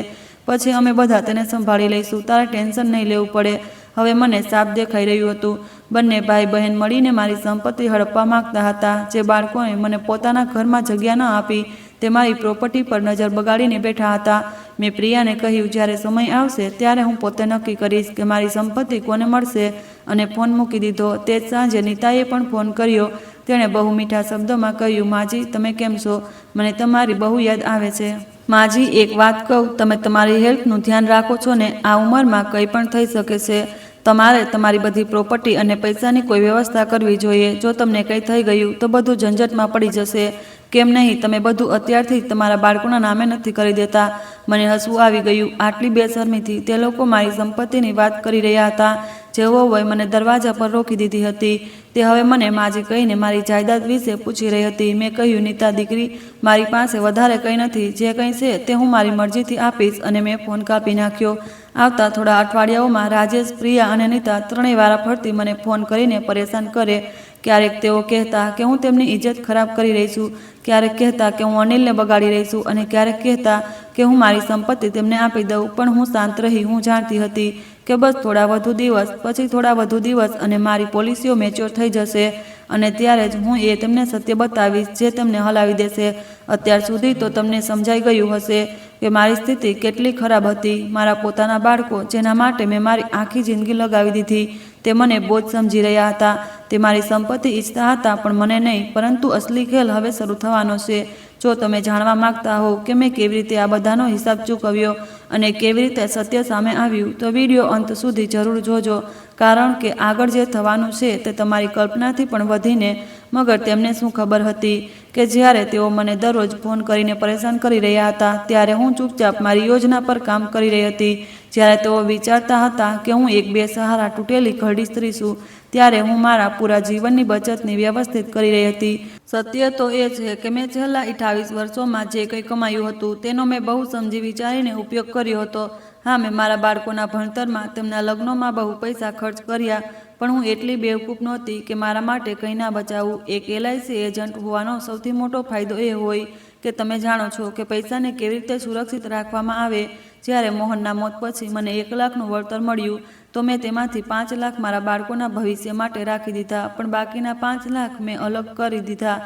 પછી અમે બધા તેને સંભાળી લઈશું. તારે ટેન્શન નહીં લેવું પડે. હવે મને સાફ દેખાઈ રહ્યું હતું. બંને ભાઈ બહેન મળીને મારી સંપત્તિ હડપવા માંગતા હતા. જે બાળકોએ મને પોતાના ઘરમાં જગ્યા ન આપી તે મારી પ્રોપર્ટી પર નજર બગાડીને બેઠા હતા. મેં પ્રિયાને કહ્યું, જ્યારે સમય આવશે ત્યારે હું પોતે નક્કી કરીશ કે મારી સંપત્તિ કોને મળશે, અને ફોન મૂકી દીધો. તે જ સાંજે નીતાએ પણ ફોન કર્યો. તેણે બહુ મીઠા શબ્દોમાં કહ્યું, માજી, તમે કેમ છો? મને તમારી બહુ યાદ આવે છે. માજી, એક વાત કહું, તમે તમારી હેલ્થનું ધ્યાન રાખો છો ને? આ ઉંમરમાં કંઈ પણ થઈ શકે છે. તમારે તમારી બધી પ્રોપર્ટી અને પૈસાની કોઈ વ્યવસ્થા કરવી જોઈએ. જો તમને કંઈ થઈ ગયું તો બધું ઝંઝટમાં પડી જશે. કેમ નહીં, તમે બધું અત્યારથી જ તમારા બાળકોના નામે નથી કરી દેતા? મને હસવું આવી ગયું. આટલી બેશરમીથી તે લોકો મારી સંપત્તિની વાત કરી રહ્યા હતા. જે વહુએ મને દરવાજા પર રોકી દીધી હતી તે હવે મને માજી કહીને મારી જાયદાદ વિશે પૂછી રહી હતી. મેં કહ્યું, નીતા દીકરી, મારી પાસે વધારે કંઈ નથી. જે કંઈ છે તે હું મારી મરજીથી આપીશ. અને મેં ફોન કાપી નાખ્યો. આવતા થોડા અઠવાડિયાઓમાં રાજેશ, પ્રિયા અને નીતા ત્રણેય વારા ફરતી મને ફોન કરીને પરેશાન કરે. ક્યારેક તેઓ કહેતા કે હું તેમની ઇજ્જત ખરાબ કરી રહી છું, ક્યારેક કહેતા કે હું અનિલને બગાડી રહી છું, અને ક્યારેક કહેતા કે હું મારી સંપત્તિ તેમને આપી દઉં. પણ હું શાંત રહી. હું જાણતી હતી કે બસ થોડા વધુ દિવસ, પછી થોડા વધુ દિવસ અને મારી પોલિસીઓ મેચ્યોર થઈ જશે, અને ત્યારે જ હું તેમને સત્ય બતાવીશ જે તેમને હલાવી દેશે. અત્યાર સુધી તો તમને સમજાઈ ગયું હશે કે મારી સ્થિતિ કેટલી ખરાબ હતી. મારા પોતાના બાળકો, જેના માટે મેં મારી આખી જિંદગી લગાવી દીધી, તે મને બોજ સમજી રહ્યા હતા. તે મારી સંપત્તિ ઈચ્છતા હતા, પણ મને નહીં. પરંતુ અસલી ખેલ હવે શરૂ થવાનો છે. જો તમે જાણવા માંગતા હો કે મેં કેવી રીતે આ બધાનો હિસાબ ચૂકવ્યો અને કેવી રીતે સત્ય સામે આવ્યું, તો વિડીયો અંત સુધી જરૂર જોજો, કારણ કે આગળ જે થવાનું છે તે તમારી કલ્પનાથી પણ વધીને. મગર તેમને શું ખબર હતી કે જ્યારે તેઓ મને દરરોજ ફોન કરીને પરેશાન કરી રહ્યા હતા, ત્યારે હું ચૂપચાપ મારી યોજના પર કામ કરી રહી હતી. જ્યારે તેઓ વિચારતા હતા કે હું એક બેસહારા તૂટેલી ઘરડી સ્ત્રી છું, ત્યારે હું મારા પૂરા જીવનની બચતને વ્યવસ્થિત કરી રહી હતી. સત્ય તો એ છે કે મેં છેલ્લા 28 વર્ષોમાં જે કંઈ કમાયું હતું તેનો મેં બહુ સમજી વિચારીને ઉપયોગ કર્યો હતો. હા, મેં મારા બાળકોના ભણતરમાં, તેમના લગ્નોમાં બહુ પૈસા ખર્ચ કર્યા, પણ હું એટલી બેવકૂફ નહોતી કે મારા માટે કંઈ ના બચાવું. એક LIC એજન્ટ હોવાનો સૌથી મોટો ફાયદો એ હોય કે તમે જાણો છો કે પૈસાને કેવી રીતે સુરક્ષિત રાખવામાં આવે. જ્યારે મોહનના મોત પછી મને 1 લાખનું વળતર મળ્યું, તો મેં તેમાંથી 5 લાખ મારા બાળકોના ભવિષ્ય માટે રાખી દીધા, પણ બાકીના 5 લાખ મેં અલગ કરી દીધા.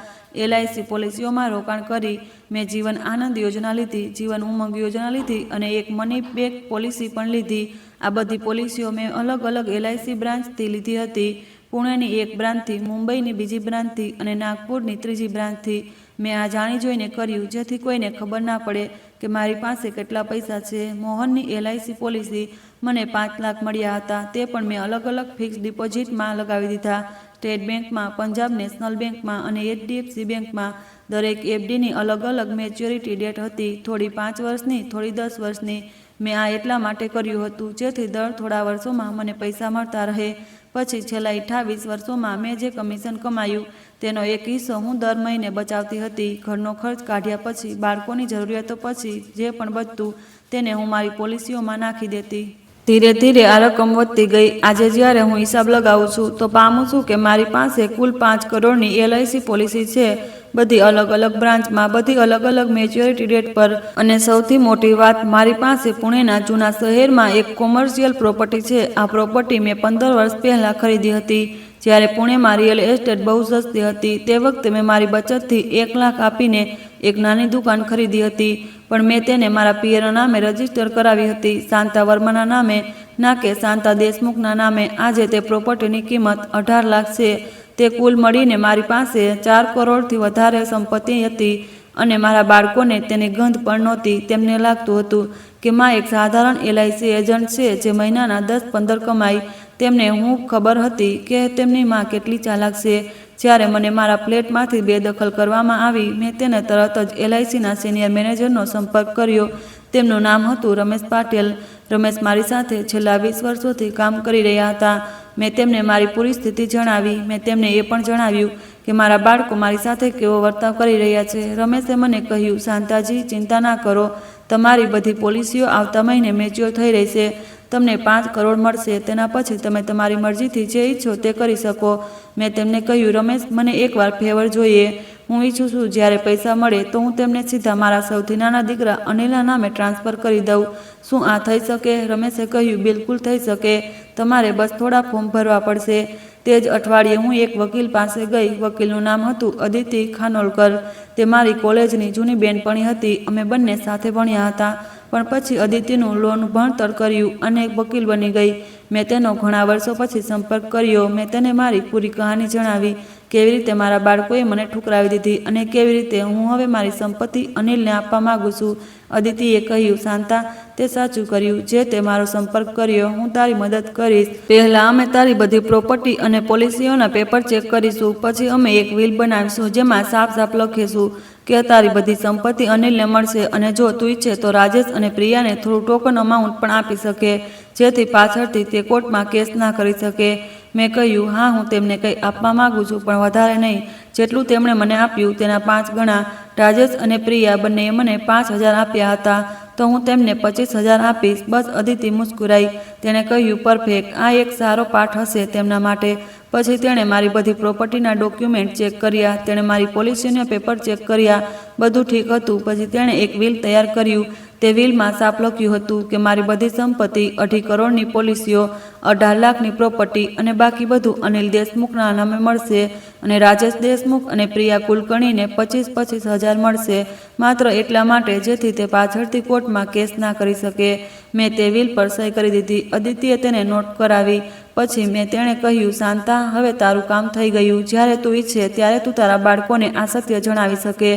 LIC પોલિસીઓમાં રોકાણ કરી. મેં જીવન આનંદ યોજના લીધી, જીવન ઉમંગ યોજના લીધી, અને એક મની બેક પોલિસી પણ લીધી. આ બધી પોલિસીઓ મેં અલગ અલગ LIC બ્રાન્ચથી લીધી હતી. પુણેની એક બ્રાન્ચથી, મુંબઈની બીજી બ્રાન્ચથી અને નાગપુરની ત્રીજી બ્રાન્ચથી. મેં આ જાણી જોઈને કર્યું જેથી કોઈને ખબર ના પડે કે મારી પાસે કેટલા પૈસા છે. મોહનની LIC પોલિસી મને 5 લાખ મળ્યા હતા. તે પણ મેં અલગ અલગ ફિક્સ ડિપોઝિટમાં લગાવી દીધા. સ્ટેટ બેંકમાં, પંજાબ નેશનલ બેંકમાં અને HDFC બેંકમાં. દરેક FDની અલગ અલગ મેચ્યોરિટી ડેટ હતી, થોડી 5 વર્ષની, થોડી 10 વર્ષની. મેં આ એટલા માટે કર્યું હતું જેથી દર થોડા વર્ષોમાં મને પૈસા મળતા રહે. પછી છેલ્લા 28 વર્ષોમાં મેં જે કમિશન કમાયું તેનો એક હિસ્સો હું દર મહિને બચાવતી હતી. ઘરનો ખર્ચ કાઢ્યા પછી, બાળકોની જરૂરિયાતો પછી જે પણ બચતું તેને હું મારી પોલિસીઓમાં નાખી દેતી. ધીરે ધીરે આ રકમ વધતી ગઈ. આજે જ્યારે હું હિસાબ લગાવું છું તો પામું છું કે મારી પાસે કુલ 5 કરોડની LIC પોલિસી છે, બધી અલગ અલગ બ્રાન્ચમાં, બધી અલગ અલગ મેચ્યોરિટી ડેટ પર. અને સૌથી મોટી વાત, મારી પાસે પુણેના જૂના શહેરમાં એક કોમર્શિયલ પ્રોપર્ટી છે. આ પ્રોપર્ટી મેં 15 વર્ષ પહેલાં ખરીદી હતી, જ્યારે પુણેમાં રિયલ એસ્ટેટ બહુ સસ્તી હતી. તે વખતે મેં મારી બચતથી 1 લાખ આપીને એક નાની દુકાન ખરીદી હતી, પણ મેં તેને મારા પિયરના નામે રજીસ્ટર કરાવી હતી, શાંતા વર્માના નામે, ના કે શાંતા દેશમુખના નામે. આજે તે પ્રોપર્ટીની કિંમત 18 લાખ છે. તે કુલ મળીને મારી પાસે 4 કરોડથી વધારે સંપત્તિ હતી, અને મારા બાળકોને તેની ગંધ પણ નહોતી. તેમને લાગતું હતું કે માં એક સાધારણ LIC એજન્ટ છે જે મહિનાના 10-15 કમાય. તેમને હું ખબર હતી કે તેમની માં કેટલી ચાલાક છે. જ્યારે મને મારા ફ્લેટમાંથી બેદખલ કરવામાં આવી, મેં તેને તરત જ LICના સિનિયર મેનેજરનો સંપર્ક કર્યો. તેમનું નામ હતું રમેશ પાટીલ. રમેશ મારી સાથે છેલ્લા 20 વર્ષોથી કામ કરી રહ્યા હતા. મેં તેમને મારી પૂરી સ્થિતિ જણાવી. મેં તેમને એ પણ જણાવ્યું કે મારા બાળકો મારી સાથે કેવો વર્તાવ કરી રહ્યા છે. રમેશે મને કહ્યું, શાંતાજી, ચિંતા ના કરો, તમારી બધી પોલિસીઓ આવતા મહિને મેચ્યોર થઈ રહેશે. તમને 5 કરોડ મળશે. તેના પછી તમે તમારી મરજીથી જે ઈચ્છો તે કરી શકો. મેં તેમને કહ્યું, રમેશ, મને એકવાર ફેવર જોઈએ. હું ઈચ્છું છું જ્યારે પૈસા મળે તો હું તેમને સીધા મારા સૌથી નાના દીકરા અનિલના નામે ટ્રાન્સફર કરી દઉં. શું આ થઈ શકે? રમેશે કહ્યું, બિલકુલ થઈ શકે. તમારે બસ થોડા ફોર્મ ભરવા પડશે. તે જ અઠવાડિયે હું એક વકીલ પાસે ગઈ. વકીલનું નામ હતું અદિતિ ખાનોલકર. તે મારી કોલેજની જૂની બેનપણી હતી. અમે બંને સાથે ભણ્યા હતા. પણ પછી અદિતિનું લોનું ભણતર કર્યું અને એક વકીલ બની ગઈ. મેં તેનો ઘણા વર્ષો પછી સંપર્ક કર્યો. મેં તેને મારી પૂરી કહાની જણાવી, કેવી રીતે મારા બાળકોએ મને ઠુકરાવી દીધી અને કેવી રીતે હું હવે મારી સંપત્તિ અનિલને આપવા માગું છું. અદિતિએ કહ્યું, શાંતા, તે સાચું કર્યું જે તે મારો સંપર્ક કર્યો. હું તારી મદદ કરીશ. પહેલાં અમે તારી બધી પ્રોપર્ટી અને પોલિસીઓના પેપર ચેક કરીશું. પછી અમે એક વિલ બનાવીશું જેમાં સાફ સાફ લખીશું કે તારી બધી સંપત્તિ અનિલને મળશે અને જો તું ઈચ્છે તો રાજેશ અને પ્રિયાને થોડું ટોકન અમાઉન્ટ પણ આપી શકે, જેથી પાછળથી તે કોર્ટમાં કેસ ના કરી શકે. મેં કહ્યું, હા, હું તેમને કંઈ આપવા માગું છું, પણ વધારે નહીં. જેટલું તેમણે મને આપ્યું તેના 5 ગણા. રાજેશ અને પ્રિયા બંનેએ મને 5,000 આપ્યા હતા, તો હું તેમને 25,000 આપીશ. બસ. અદિતિ મુસ્કુરાઈ. તેણે કહ્યું, પરફેક્ટ. આ એક સારો પાઠ હશે તેમના માટે. પછી તેણે મારી બધી પ્રોપર્ટીના ડોક્યુમેન્ટ ચેક કર્યા. તેણે મારી પોલિસીના પેપર ચેક કર્યા. બધું ઠીક હતું. પછી તેણે એક વિલ તૈયાર કર્યું. તે વિલમાં સાફ લખ્યું હતું કે મારી બધી સંપત્તિ, 2.5 કરોડની પોલિસીઓ, 18 લાખની પ્રોપર્ટી અને બાકી બધું અનિલ દેશમુખના નામે મળશે અને રાજેશ દેશમુખ અને પ્રિયા કુલકર્ણીને 25,000 મળશે, માત્ર એટલા માટે જેથી તે પાછળથી કોર્ટમાં કેસ ના કરી શકે. મેં તે વિલ પર સહી કરી દીધી. અદિતિએ તેને નોટ કરાવી. પછી મેં તેણે કહ્યું, શાંતા, હવે તારું કામ થઈ ગયું. જ્યારે તું ઈચ્છે ત્યારે તું તારા બાળકોને આ સત્ય જણાવી શકે.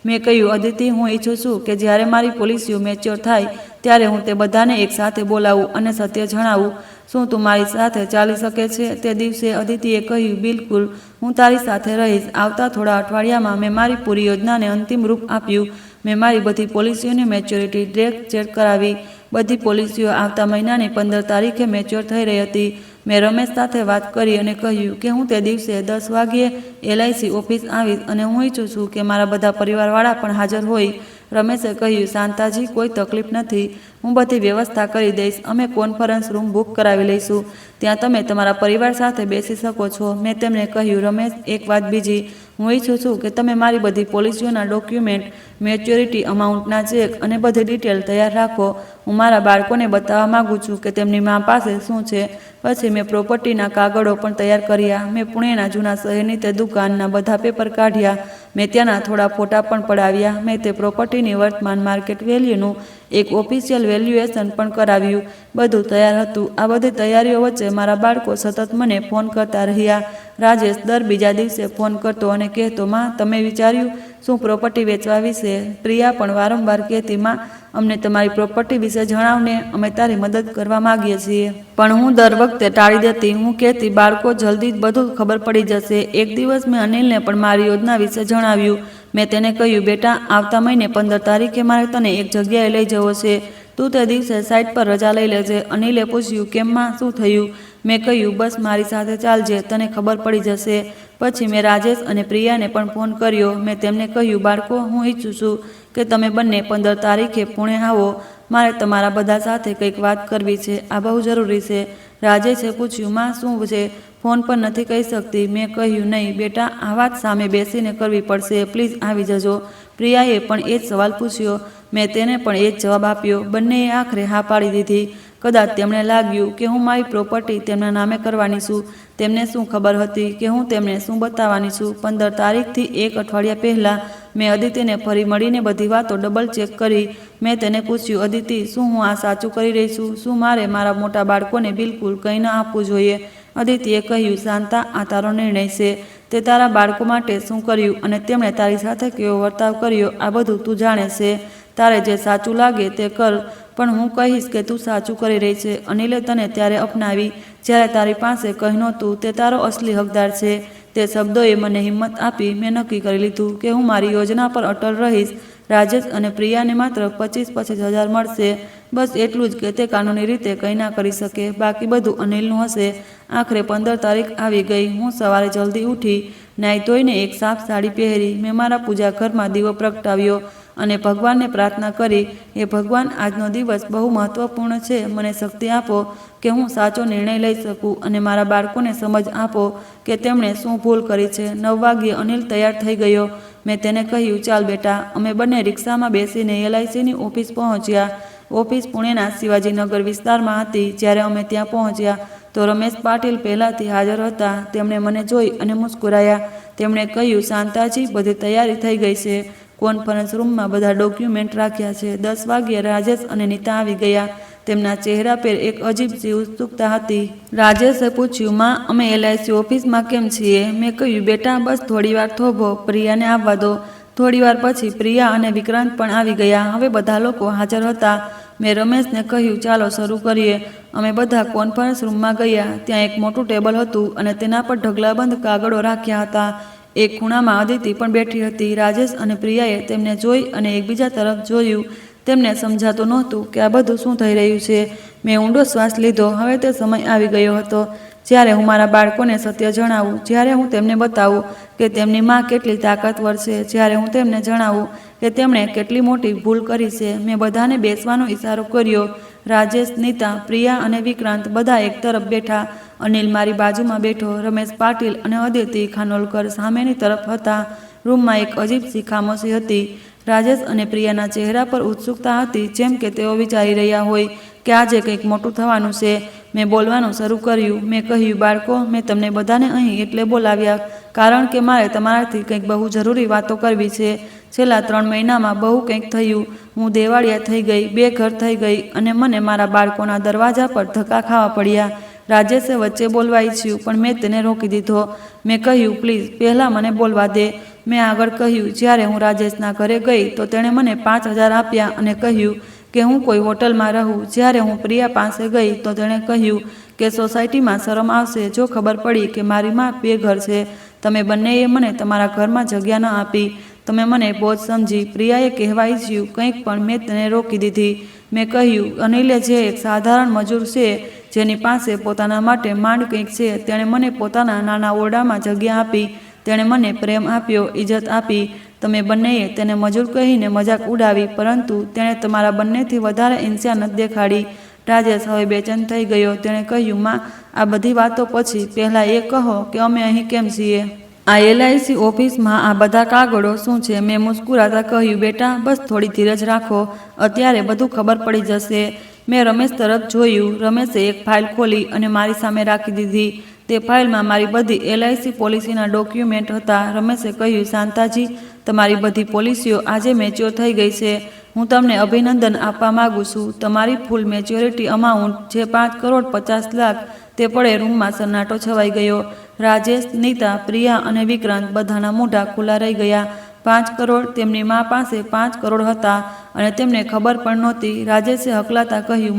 મેં કહ્યું, અદિતિ, હું ઈચ્છું છું કે જ્યારે મારી પોલિસીઓ મેચ્યોર થાય ત્યારે હું તે બધાને એક સાથે બોલાવું અને સત્ય જણાવું. શું તું મારી સાથે ચાલી શકે છે? તે દિવસે અદિતિએ કહ્યું, બિલકુલ, હું તારી સાથે રહીશ. આવતા થોડા અઠવાડિયામાં મેં મારી પૂરી યોજનાને અંતિમ રૂપ આપ્યું. મેં મારી બધી પોલિસીઓની મેચ્યોરિટી ડેટ ચેક કરાવી. બધી પોલિસીઓ આવતા મહિનાની 15 તારીખે મેચ્યોર થઈ રહી હતી. મેં રમેશ સાથે વાત કરી અને કહ્યું કે હું તે દિવસે 10 વાગ્યે LIC ઓફિસ આવીશ અને હું ઈચ્છું છું કે મારા બધા પરિવારવાળા પણ હાજર હોય. રમેશે કહ્યું, શાંતાજી, કોઈ તકલીફ નથી. હું બધી વ્યવસ્થા કરી દઈશ. અમે કોન્ફરન્સ રૂમ બુક કરાવી લઈશું. ત્યાં તમે તમારા પરિવાર સાથે બેસી શકો છો. મેં તેમને કહ્યું, રમેશ, એક વાત બીજી, હું ઈચ્છું છું કે તમે મારી બધી પોલિસીઓના ડોક્યુમેન્ટ, મેચ્યોરિટી અમાઉન્ટના ચેક અને બધી ડિટેલ તૈયાર રાખો. હું મારા બાળકોને બતાવવા માગું છું કે તેમની મા પાસે શું છે. પછી મેં પ્રોપર્ટીના કાગળો પણ તૈયાર કર્યા. મેં પુણેના જૂના શહેરની તે દુકાનના બધા પેપર કાઢ્યા. મેં ત્યાંના થોડા ફોટા પણ પડાવ્યા. મેં તે પ્રોપર્ટીની વર્તમાન માર્કેટ વેલ્યુનું એક ઓફિશિયલ વેલ્યુએશન પણ કરાવ્યું. બધું તૈયાર હતું. આ બધી તૈયારીઓ વચ્ચે મારા બાળકો સતત મને ફોન કરતા રહ્યા. રાજેશ દર બીજા દિવસે ફોન કરતો અને કહેતો, માં, તમે વિચાર્યું શું પ્રોપર્ટી વેચવા વિશે? પ્રિયા પણ વારંવાર કહેતી, માં, અમને તમારી પ્રોપર્ટી વિશે જણાવને, અમે તારી મદદ કરવા માગીએ છીએ. પણ હું દર વખતે ટાળી દેતી. હું કહેતી, બાળકો, જલ્દી જ બધું ખબર પડી જશે. એક દિવસ મેં અનિલને પણ મારી યોજના વિશે જણાવ્યું. મેં તેને કહ્યું, બેટા, આવતા મહિને 15 તારીખે મારે તને એક જગ્યાએ લઈ જવો છે. તું તે દિવસે સાઇટ પર રજા લઈ લેજે. અનિલે પૂછ્યું, કેમ માં, શું થયું? મેં કહ્યું, બસ મારી સાથે ચાલજે, તને ખબર પડી જશે. પછી મેં રાજેશ અને પ્રિયાને પણ ફોન કર્યો. મેં તેમને કહ્યું, બાળકો, હું ઈચ્છું છું કે તમે બંને 15 તારીખે પુણે આવો. મારે તમારા બધા સાથે કંઈક વાત કરવી છે. આ બહુ જરૂરી છે. રાજેશે પૂછ્યું, માં, શું છે? ફોન પર નથી કહી શકતી. મેં કહ્યું, નહીં બેટા, આ વાત સામે બેસીને કરવી પડશે. પ્લીઝ આવી જજો. પ્રિયાએ પણ એ જ સવાલ પૂછ્યો. મેં તેને પણ એ જ જવાબ આપ્યો. બંનેએ આખરે હા પાડી દીધી. કદાચ તેમણે લાગ્યું કે હું મારી પ્રોપર્ટી તેમના નામે કરવાની છું. તેમને શું ખબર હતી કે હું તેમને શું બતાવવાની છું. 15 તારીખથી એક અઠવાડિયા પહેલાં મેં અદિતિને ફરી મળીને બધી વાતો ડબલ ચેક કરી. મેં તેને પૂછ્યું, અદિતિ, શું હું આ સાચું કરી રહી છું? શું મારે મારા મોટા બાળકોને બિલકુલ કંઈ ન આપવું જોઈએ? અદિતિએ કહ્યું, શાંતા, આ તારો નિર્ણય છે. તે તારા બાળકો માટે શું કર્યું અને તેમણે તારી સાથે કેવો વર્તાવ કર્યો, આ બધું તું જાણે છે. તારે જે સાચું લાગે તે કર, પણ હું કહીશ કે તું સાચું કરી રહી છે. અનિલે તને ત્યારે અપનાવી જ્યારે તારી પાસે કંઈ નહોતું. તે તારો અસલી હકદાર છે. તે શબ્દોએ મને હિંમત આપી. મેં નક્કી કરી લીધું કે હું મારી યોજના પર અટલ રહીશ. રાજેશ અને પ્રિયાને માત્ર 25-25 હજાર મળશે. બસ એટલું જ કે તે કાનૂની રીતે કંઈ ના કરી શકે, બાકી બધું અનિલનું હશે. આખરે 15 તારીખ આવી ગઈ. હું સવારે જલ્દી ઉઠી, નાહી ધોઈને એક સાફ સાડી પહેરી. મેં મારા પૂજા ઘરમાં દીવો પ્રગટાવ્યો અને ભગવાનને પ્રાર્થના કરી, હે ભગવાન, આજનો દિવસ બહુ મહત્વપૂર્ણ છે. મને શક્તિ આપો કે હું સાચો નિર્ણય લઈ શકું અને મારા બાળકોને સમજ આપો કે તેમણે શું ભૂલ કરી છે. 9 વાગ્યે અનિલ તૈયાર થઈ ગયો. મેં તેને કહ્યું, ચાલ બેટા. અમે બંને રિક્ષામાં બેસીને LICની ઓફિસ પહોંચ્યા. ઓફિસ પુણેના શિવાજીનગર વિસ્તારમાં હતી. જ્યારે અમે ત્યાં પહોંચ્યા તો રમેશ પાટીલ પહેલાંથી હાજર હતા. તેમણે મને જોઈ અને મુસ્કુરાયા. તેમણે કહ્યું, શાંતાજી, બધી તૈયારી થઈ ગઈ છે. કોન્ફરન્સ રૂમમાં બધા ડોક્યુમેન્ટ રાખ્યા છે. 10 વાગ્યે રાજેશ અને નીતા આવી ગયા. તેમના ચહેરા પર એક અજીબ સી ઉત્સુકતા હતી. રાજેશે પૂછ્યું, માં, અમે LIC ઓફિસમાં કેમ છીએ? મેં કહ્યું, બેટા, બસ થોડીવાર થોભો, પ્રિયાને આવવા દો. થોડીવાર પછી પ્રિયા અને વિક્રાંત પણ આવી ગયા. હવે બધા લોકો હાજર હતા. મેં રમેશને કહ્યું, ચાલો શરૂ કરીએ. અમે બધા કોન્ફરન્સ રૂમમાં ગયા. ત્યાં એક મોટું ટેબલ હતું અને તેના પર ઢગલાબંધ કાગળો રાખ્યા હતા. એક ખૂણામાં અદિતિ પણ બેઠી હતી. રાજેશ અને પ્રિયાએ તેમને જોઈ અને એકબીજા તરફ જોયું. તેમને સમજાતું નહોતું કે આ બધું શું થઈ રહ્યું છે. મેં ઊંડો શ્વાસ લીધો. હવે તે સમય આવી ગયો હતો જ્યારે હું મારા બાળકોને સત્ય જણાવું, જ્યારે હું તેમને બતાવું કે તેમની માં કેટલી તાકાતવર છે, જ્યારે હું તેમને જણાવું કે તેમણે કેટલી મોટી ભૂલ કરી છે. મેં બધાને બેસવાનો ઇશારો કર્યો. રાજેશ, નીતા, પ્રિયા અને વિક્રાંત બધા એક તરફ બેઠા. અનિલ મારી બાજુમાં બેઠો. રમેશ પાટીલ અને અદિતિ ખાનોલકર સામેની તરફ હતા. રૂમમાં એક અજીબ સી ખામોશી હતી. રાજેશ અને પ્રિયાના ચહેરા પર ઉત્સુકતા હતી, જેમ કે તેઓ વિચારી રહ્યા હોય કે આજે કંઈક મોટું થવાનું છે. મેં બોલવાનું શરૂ કર્યું. મેં કહ્યું, બાળકો, મેં તમને બધાને અહીં એટલે બોલાવ્યા કારણ કે મારે તમારાથી કંઈક બહુ જરૂરી વાતો કરવી છે. છેલ્લા 3 મહિનામાં બહુ કંઈક થયું. હું દેવાળિયા થઈ ગઈ, બેઘર થઈ ગઈ અને મને મારા બાળકોના દરવાજા પર ધક્કા ખાવા પડ્યા. રાજેશે વચ્ચે બોલવા ઈચ્છ્યું, પણ મેં તેને રોકી દીધો. મેં કહ્યું, પ્લીઝ, પહેલાં મને બોલવા દે. મેં આગળ કહ્યું, જ્યારે હું રાજેશના ઘરે ગઈ તો તેણે મને 5000 આપ્યા અને કહ્યું કે હું કોઈ હોટલમાં રહું. જ્યારે હું પ્રિયા પાસે ગઈ તો તેણે કહ્યું કે સોસાયટીમાં શરમ આવશે જો ખબર પડી કે મારી માં બેઘર છે. તમે બંનેએ મને તમારા ઘરમાં જગ્યા ન આપી. તમે મને બોજ સમજી. પ્રિયાએ કહેવા ઈચ્છ્યું કંઈક, પણ મેં તેને રોકી દીધી. મેં કહ્યું, અનિલે જે એક સાધારણ મજૂર છે, જેની પાસે પોતાના માટે માંડ કંઈક છે, તેણે મને પોતાના નાના ઓરડામાં જગ્યા આપી. તેણે મને પ્રેમ આપ્યો, ઇજ્જત આપી. તમે બંનેએ તેને મજૂર કહીને મજાક ઉડાવી, પરંતુ તેણે તમારા બંનેથી વધારે ઇન્સાનિયત દેખાડી. રાજેશ હવે બેચેન થઈ ગયો. તેણે કહ્યું, માં, આ બધી વાતો પછી પહેલાં એ કહો કે અમે અહીં કેમ છીએ? આ LIC ઓફિસમાં આ બધા કાગળો શું છે? મેં મુસ્કુરાતા કહ્યું, બેટા, બસ થોડી ધીરજ રાખો. અત્યારે બધું ખબર પડી જશે. મેં રમેશ તરફ જોયું. રમેશે એક ફાઇલ ખોલી અને મારી સામે રાખી દીધી. તે ફાઇલમાં મારી બધી LIC પોલિસીના ડોક્યુમેન્ટ હતા. રમેશે કહ્યું, શાંતાજી, તમારી બધી પોલિસીઓ આજે મેચ્યોર થઈ ગઈ છે. હું તમને અભિનંદન આપવા માગું છું. તમારી ફૂલ મેચ્યોરિટી અમાઉન્ટ, જે 5,50,00,000, તે પડે રૂમમાં સન્નાટો છવાઈ ગયો. રાજેશ, નીતા, પ્રિયા અને વિક્રાંત બધાના મોઢા ખુલ્લા રહી ગયા. 5 કરોડ! તેમની મા પાસે 5 કરોડ હતા અને તેમને ખબર પણ નહોતી. રાજેશે હકલાતા કહ્યું,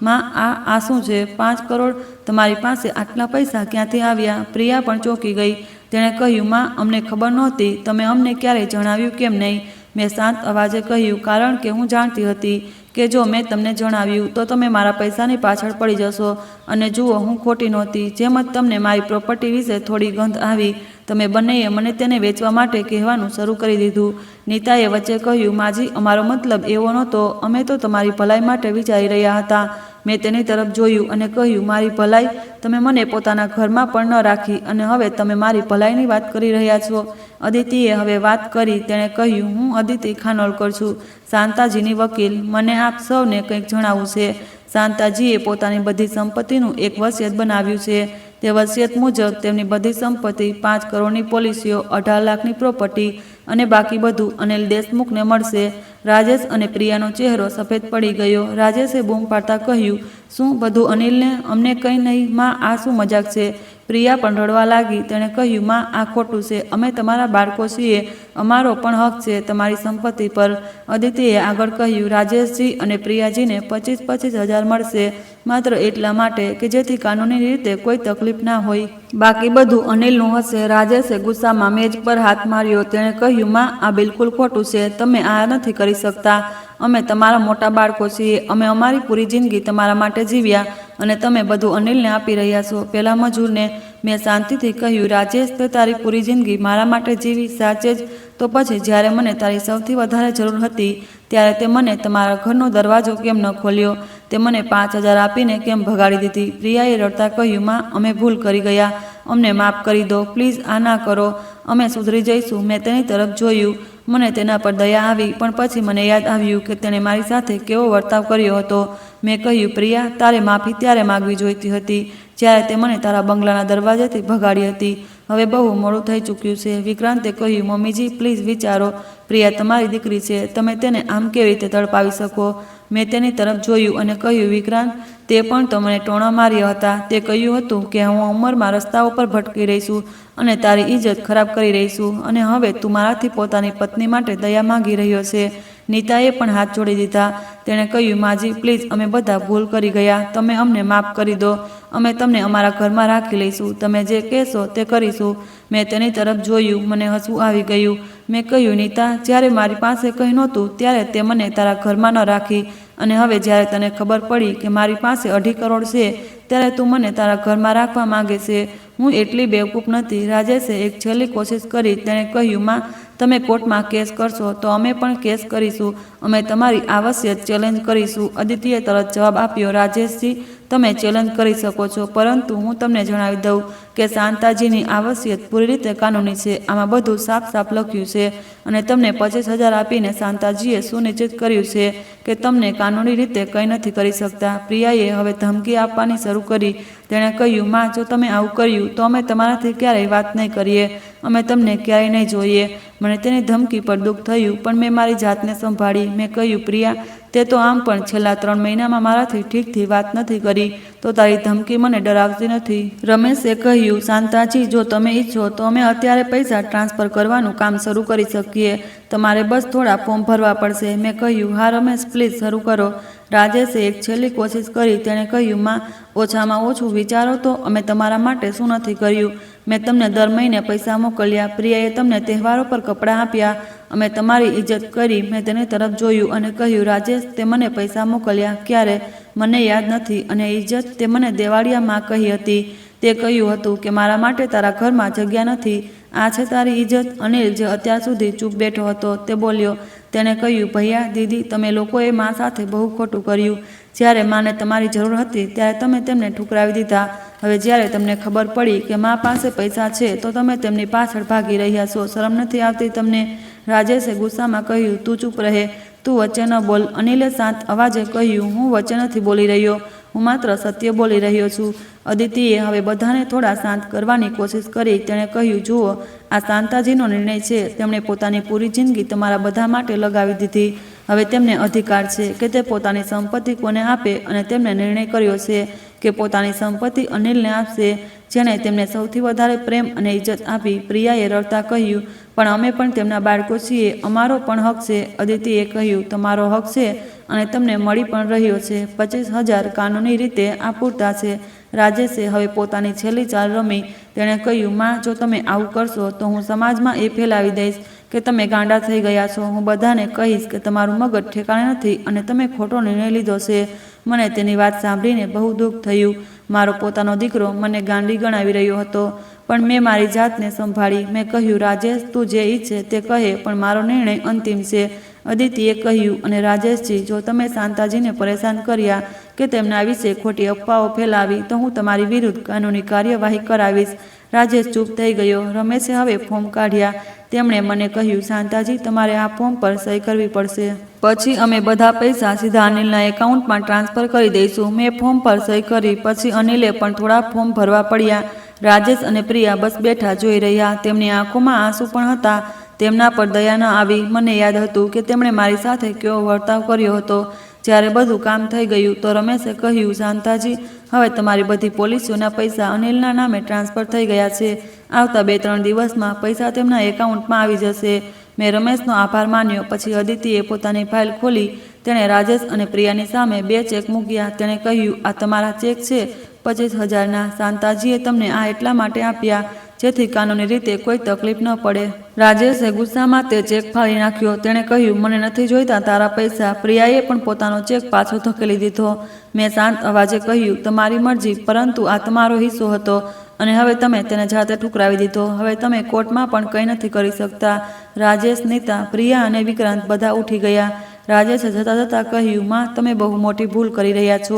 માં, આ શું છે? 5 કરોડ? તમારી પાસે આટલા પૈસા ક્યાંથી આવ્યા? પ્રિયા પણ ચોંકી ગઈ. તેણે કહ્યું, માં, અમને ખબર નહોતી. તમે અમને ક્યારેય જણાવ્યું કેમ નહીં? મેં શાંત અવાજે કહ્યું, કારણ કે હું જાણતી હતી કે જો મેં તમને જણાવ્યું તો તમે મારા પૈસાની પાછળ પડી જશો. અને જુઓ, હું ખોટી નહોતી. જેમ જ તમને મારી પ્રોપર્ટી વિશે થોડી ગંધ આવી, તમે બંનેએ મને તેને વેચવા માટે કહેવાનું શરૂ કરી દીધું. નીતાએ વચ્ચે કહ્યું, માજી, અમારો મતલબ એવો નહોતો. અમે તો તમારી ભલાઈ માટે વિચારી રહ્યા હતા. મેં તેની તરફ જોયું અને કહ્યું, મારી ભલાઈ? તમે મને પોતાના ઘરમાં પણ ન રાખી અને હવે તમે મારી ભલાઈની વાત કરી રહ્યા છો. અદિતિએ હવે વાત કરી. તેણે કહ્યું, હું અદિતિ ખાનોલકર છું, શાંતાજીની વકીલ. મને આપ સૌને કંઈક જણાવવું છે. શાંતાજીએ પોતાની બધી સંપત્તિનું એક વસિયત બનાવ્યું છે. તે વસિયત મુજબ તેમની બધી સંપત્તિ, 5 કરોડની પોલિસીઓ, 18 લાખની પ્રોપર્ટી અને બાકી બધું અનિલ દેશમુખને મળશે. રાજેશ અને પ્રિયાનો ચહેરો સફેદ પડી ગયો. રાજેશે બૂમ પાડતા કહ્યું, શું બધું અનિલને? અમને કંઈ નહીં. માં, આ શું મજાક છે? પ્રિયા પણ રડવા લાગી. તેણે કહ્યું, માં, આ ખોટું છે. અમે તમારા બાળકો છીએ. અમારો પણ હક છે તમારી સંપત્તિ પર. અદિતિએ આગળ કહ્યું, રાજેશજી અને પ્રિયાજીને 25,000 મળશે, માત્ર એટલા માટે કે જેથી કાનૂની રીતે કોઈ તકલીફ ના હોય. બાકી બધું અનિલનું હશે. રાજેશે ગુસ્સામાં મેજ પર હાથ માર્યો. તેણે કહ્યું, માં, આ બિલકુલ ખોટું છે. તમે આ નથી કરી શકતા. અમે તમારા મોટા બાળકો છીએ. અમે અમારી પૂરી જિંદગી તમારા માટે જીવ્યા અને તમે બધું અનિલને આપી રહ્યા છો. પેલા મજૂરને મેં શાંતિથી કહ્યું, રાજેશ, તે તારી પૂરી જિંદગી મારા માટે જીવી, સાચે જ? તો પછી જ્યારે મને તારી સૌથી વધારે જરૂર હતી ત્યારે તે મને તમારા ઘરનો દરવાજો કેમ ન ખોલ્યો? તે મને 5,000 આપીને કેમ ભગાડી દીધી? પ્રિયાએ રડતા કહ્યું, માં, અમે ભૂલ કરી ગયા. અમને માફ કરી દો. પ્લીઝ આ ના કરો. અમે સુધરી જઈશું. મેં તેની તરફ જોયું. મને તેના પર દયા આવી, પણ પછી મને યાદ આવ્યું કે તેણે મારી સાથે કેવો વર્તાવ કર્યો હતો. મેં કહ્યું, પ્રિયા, તારે માફી ત્યારે માગવી જોઈતી હતી જ્યારે તે મને તારા બંગલાના દરવાજેથી ભગાડી હતી. હવે બહુ મોડું થઈ ચૂક્યું છે. વિક્રાંતે કહ્યું, મમ્મીજી, પ્લીઝ વિચારો. પ્રિયા તમારી દીકરી છે. તમે તેને આમ કેવી રીતે તડપાવી શકો? મેં તેની તરફ જોયું અને કહ્યું, વિક્રાંત, તે પણ તો મને ટોણા માર્યા હતા. તે કહ્યું હતું કે હું ઉંમરમાં રસ્તાઓ પર ભટકી રહીશું અને તારી ઇજ્જત ખરાબ કરી રહીશું, અને હવે તું મારાથી પોતાની પત્ની માટે દયા માંગી રહ્યો છે. નીતાએ પણ હાથ જોડી દીધા. તેણે કહ્યું, માજી, પ્લીઝ, અમે બધા ભૂલ કરી ગયા. તમે અમને માફ કરી દો. અમે તમને અમારા ઘરમાં રાખી લઈશું. તમે જે કહેશો તે કરીશું. મેં તેની તરફ જોયું. મને હસવું આવી ગયું. મેં કહ્યું, નીતા, જ્યારે મારી પાસે કંઈ નહોતું ત્યારે તે મને તારા ઘરમાં ન રાખી, અને હવે જ્યારે તને ખબર પડી કે મારી પાસે 2.5 કરોડ છે ત્યારે તું મને તારા ઘરમાં રાખવા માંગે છે. હું એટલી બેવકૂફ નથી. રાજેશે એક છેલ્લી કોશિશ કરી. તેણે કહ્યું, માં, તમે કોર્ટમાં કેસ કરશો તો અમે પણ કેસ કરીશું. અમે તમારી આ વસિયત ચેલેન્જ કરીશું. અદિતિએ તરત જવાબ આપ્યો, રાજેશજી, તમે ચેલેન્જ કરી શકો છો, પરંતુ હું તમને જણાવી દઉં કે શાંતાજીની આ વસિયત પૂરી રીતે કાનૂની છે. આમાં બધું સાફ સાફ લખ્યું છે અને તમને 25,000 આપીને શાંતાજીએ સુનિશ્ચિત કર્યું છે કે તમને કાનૂની રીતે કંઈ નથી કરી શકતા. પ્રિયાએ હવે ધમકી આપવાની શરૂ કરી. તેણે કહ્યું, માં, જો તમે આવું કર્યું તો અમે તમારાથી ક્યારેય વાત નહીં કરીએ. અમે તમને ક્યારેય નહીં જોઈએ. મને તેની ધમકી પર દુઃખ થયું, પણ મેં મારી જાતને સંભાળી. મેં કહ્યું, પ્રિયા, તે તો આમ પણ છેલ્લા 3 મહિનામાં મારાથી ઠીકથી વાત નથી કરી, તો તારી ધમકી મને ડરાવતી નથી. રમેશે કહ્યું, શાંતાજી, જો તમે ઈચ્છો તો અમે અત્યારે પૈસા ટ્રાન્સફર કરવાનું કામ શરૂ કરી શકીએ. તમારે બસ થોડા ફોર્મ ભરવા પડશે. મેં કહ્યું, હા રમેશ, પ્લીઝ શરૂ કરો. રાજેશે એક છેલ્લી કોશિશ કરી. તેણે કહ્યું, માં, ઓછામાં ઓછું વિચારો તો અમે તમારા માટે શું નથી કર્યું. મેં તમને દર મહિને પૈસા મોકલ્યા. પ્રિયાએ તમને તહેવારો પર કપડાં આપ્યા. અમે તમારી ઇજ્જત કરી. મેં તેની તરફ જોયું અને કહ્યું, રાજેશ, તે મને પૈસા મોકલ્યા ક્યારે? મને યાદ નથી. અને ઇજ્જત તે મને દેવાળિયામાં કહી હતી. તે કહ્યું હતું કે મારા માટે તારા ઘરમાં જગ્યા નથી. આ છે તારી ઇજ્જત? અનિલ, જે અત્યાર સુધી ચૂપ બેઠો હતો, તે બોલ્યો. તેણે કહ્યું, ભૈયા, દીદી, તમે લોકોએ મા સાથે બહુ ખોટું કર્યું. જ્યારે માને તમારી જરૂર હતી ત્યારે તમે તેમને ઠુકરાવી દીધા. હવે જ્યારે તમને ખબર પડી કે મા પાસે પૈસા છે તો તમે તેમની પાછળ ભાગી રહ્યા છો. શરમ નથી આવતી તમને? રાજેશે ગુસ્સામાં કહ્યું, તું ચૂપ રહે. તું વચ્ચે ન બોલ. અનિલે શાંત અવાજે કહ્યું, હું વચ્ચે નથી બોલી રહ્યો. હું માત્ર સત્ય બોલી રહ્યો છું. અદિતિએ હવે બધાને થોડા શાંત કરવાની કોશિશ કરી. તેણે કહ્યું, જુઓ, આ શાંતાજીનો નિર્ણય છે. તેમણે પોતાની પૂરી જિંદગી તમારા બધા માટે લગાવી દીધી. હવે તેમને અધિકાર છે કે તે પોતાની સંપત્તિ કોને આપે, અને તેમણે નિર્ણય કર્યો છે કે પોતાની સંપત્તિ અનિલને આપશે, જેણે તેમને સૌથી વધારે પ્રેમ અને ઇજ્જત આપી. પ્રિયાએ રડતા કહ્યું, પણ અમે પણ તેમના બાળકો છીએ. અમારો પણ હક છે. અદિતિએ કહ્યું, તમારો હક છે અને તમને મળી પણ રહ્યો છે. 25,000 કાનૂની રીતે આ પૂરતા છે. રાજેશે હવે પોતાની છેલ્લી ચાલ રમી. તેણે કહ્યું, માં, જો તમે આવું કરશો તો હું સમાજમાં એ ફેલાવી દઈશ કે તમે ગાંડા થઈ ગયા છો. હું બધાને કહીશ કે તમારું મગજ ઠેકાણે નથી અને તમે ખોટો નિર્ણય લીધો છે. મને તેની વાત સાંભળીને બહુ દુઃખ થયું. મારો પોતાનો દીકરો મને ગાંડી ગણાવી રહ્યો હતો, પણ મેં મારી જાતને સંભાળી. મેં કહ્યું, રાજેશ, તું જે ઈચ્છે તે કહે, પણ મારો નિર્ણય અંતિમ છે. અદિતિએ કહ્યું, અને રાજેશજી, જો તમે શાંતાજીને પરેશાન કર્યા કે તેમના વિશે ખોટી અફવાઓ ફેલાવી તો હું તમારી વિરુદ્ધ કાનૂની કાર્યવાહી કરાવીશ. રાજેશ ચૂપ થઈ ગયો. રમેશે હવે ફોર્મ કાઢ્યા. તેમણે મને કહ્યું, શાંતાજી, તમારે આ ફોર્મ પર સહી કરવી પડશે. પછી અમે બધા પૈસા સીધા અનિલના એકાઉન્ટમાં ટ્રાન્સફર કરી દઈશું. મેં ફોર્મ પર સહી કરી. પછી અનિલે પણ થોડા ફોર્મ ભરવા પડ્યા. રાજેશ અને પ્રિયા બસ બેઠા જોઈ રહ્યા. તેમની આંખોમાં આંસુ પણ હતા. તેમના પર દયા ન આવી. મને યાદ હતું કે તેમણે મારી સાથે કેવો વર્તાવ કર્યો હતો. જ્યારે બધું કામ થઈ ગયું તો રમેશે કહ્યું, શાંતાજી, હવે તમારી બધી પોલિસીઓના પૈસા અનિલના નામે ટ્રાન્સફર થઈ ગયા છે. આવતા 2-3 દિવસમાં પૈસા તેમના એકાઉન્ટમાં આવી જશે. મેં રમેશનો આભાર માન્યો. પછી અદિતિએ પોતાની ફાઇલ ખોલી. તેણે રાજેશ અને પ્રિયાની સામે 2 ચેક મૂક્યા. તેણે કહ્યું, આ તમારા ચેક છે 25,000ના. શાંતાજીએ તમને આ એટલા માટે આપ્યા જેથી કાનૂની રીતે કોઈ તકલીફ ન પડે. રાજેશે ગુસ્સામાં તે ચેક ફાડી નાખ્યો. તેણે કહ્યું, મને નથી જોઈતા તારા પૈસા. પ્રિયાએ પણ પોતાનો ચેક પાછો ધકેલી દીધો. મેં શાંત અવાજે કહ્યું, તમારી મરજી, પરંતુ આ તમારો હિસ્સો હતો અને હવે તમે તેને જાતે ઠુકરાવી દીધો. હવે તમે કોર્ટમાં પણ કંઈ નથી કરી શકતા. રાજેશ, નીતા, પ્રિયા અને વિક્રાંત બધા ઉઠી ગયા. રાજેશે જતાં જતાં કહ્યું, માં, તમે બહુ મોટી ભૂલ કરી રહ્યા છો.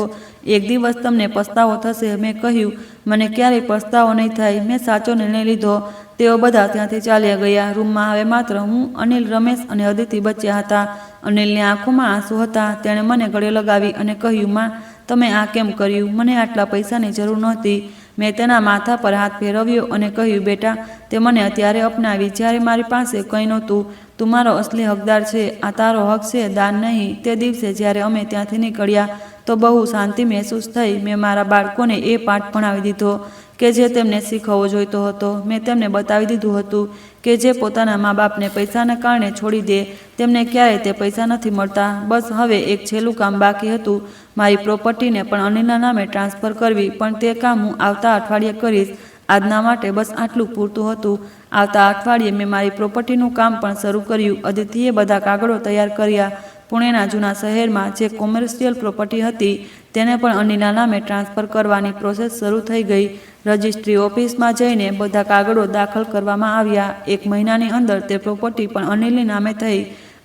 એક દિવસ તમને પસ્તાવો થશે. મેં કહ્યું, મને ક્યારેય પસ્તાવો નહીં થાય. મેં સાચો નિર્ણય લીધો. તેઓ બધા ત્યાંથી ચાલ્યા ગયા. રૂમમાં હવે માત્ર હું, અનિલ, રમેશ અને અદિતિ બચ્યા હતા. અનિલની આંખોમાં આંસુ હતા. તેણે મને ગળે લગાવી અને કહ્યું, માં, તમે આ કેમ કર્યું? મને આટલા પૈસાની જરૂર નહોતી. મેં તેના માથા પર હાથ ફેરવ્યો અને કહ્યું, બેટા, તે મને અત્યારે અપનાવી જ્યારે મારી પાસે કંઈ નહોતું. તું મારો અસલી હકદાર છે. આ તારો હક છે, દાન નહીં. તે દિવસે જ્યારે અમે ત્યાંથી નીકળ્યા તો બહુ શાંતિ મહેસૂસ થઈ. મેં મારા બાળકોને એ પાઠ ભણાવી દીધો કે જે તેમને શીખવવો જોઈતો હતો. મેં તેમને બતાવી દીધું હતું કે જે પોતાના મા બાપને પૈસાને કારણે છોડી દે તેમને ક્યારેય તે પૈસા નથી મળતા. બસ હવે એક છેલ્લું કામ બાકી હતું, મારી પ્રોપર્ટીને પણ અનિલના નામે ટ્રાન્સફર કરવી. પણ તે કામ હું આવતા અઠવાડિયે કરીશ. આજના માટે બસ આટલું પૂરતું હતું. આવતા અઠવાડિયે મેં મારી પ્રોપર્ટીનું કામ પણ શરૂ કર્યું. અદિતિએ બધા કાગળો તૈયાર કર્યા. પુણેના જૂના શહેરમાં જે કોમર્શિયલ પ્રોપર્ટી હતી તેને પણ અનિલના નામે ટ્રાન્સફર કરવાની પ્રોસેસ શરૂ થઈ ગઈ. રજિસ્ટ્રી ઓફિસમાં જઈને બધા કાગળો દાખલ કરવામાં આવ્યા. 1 મહિનાની અંદર તે પ્રોપર્ટી પણ અનિલની નામે થઈ.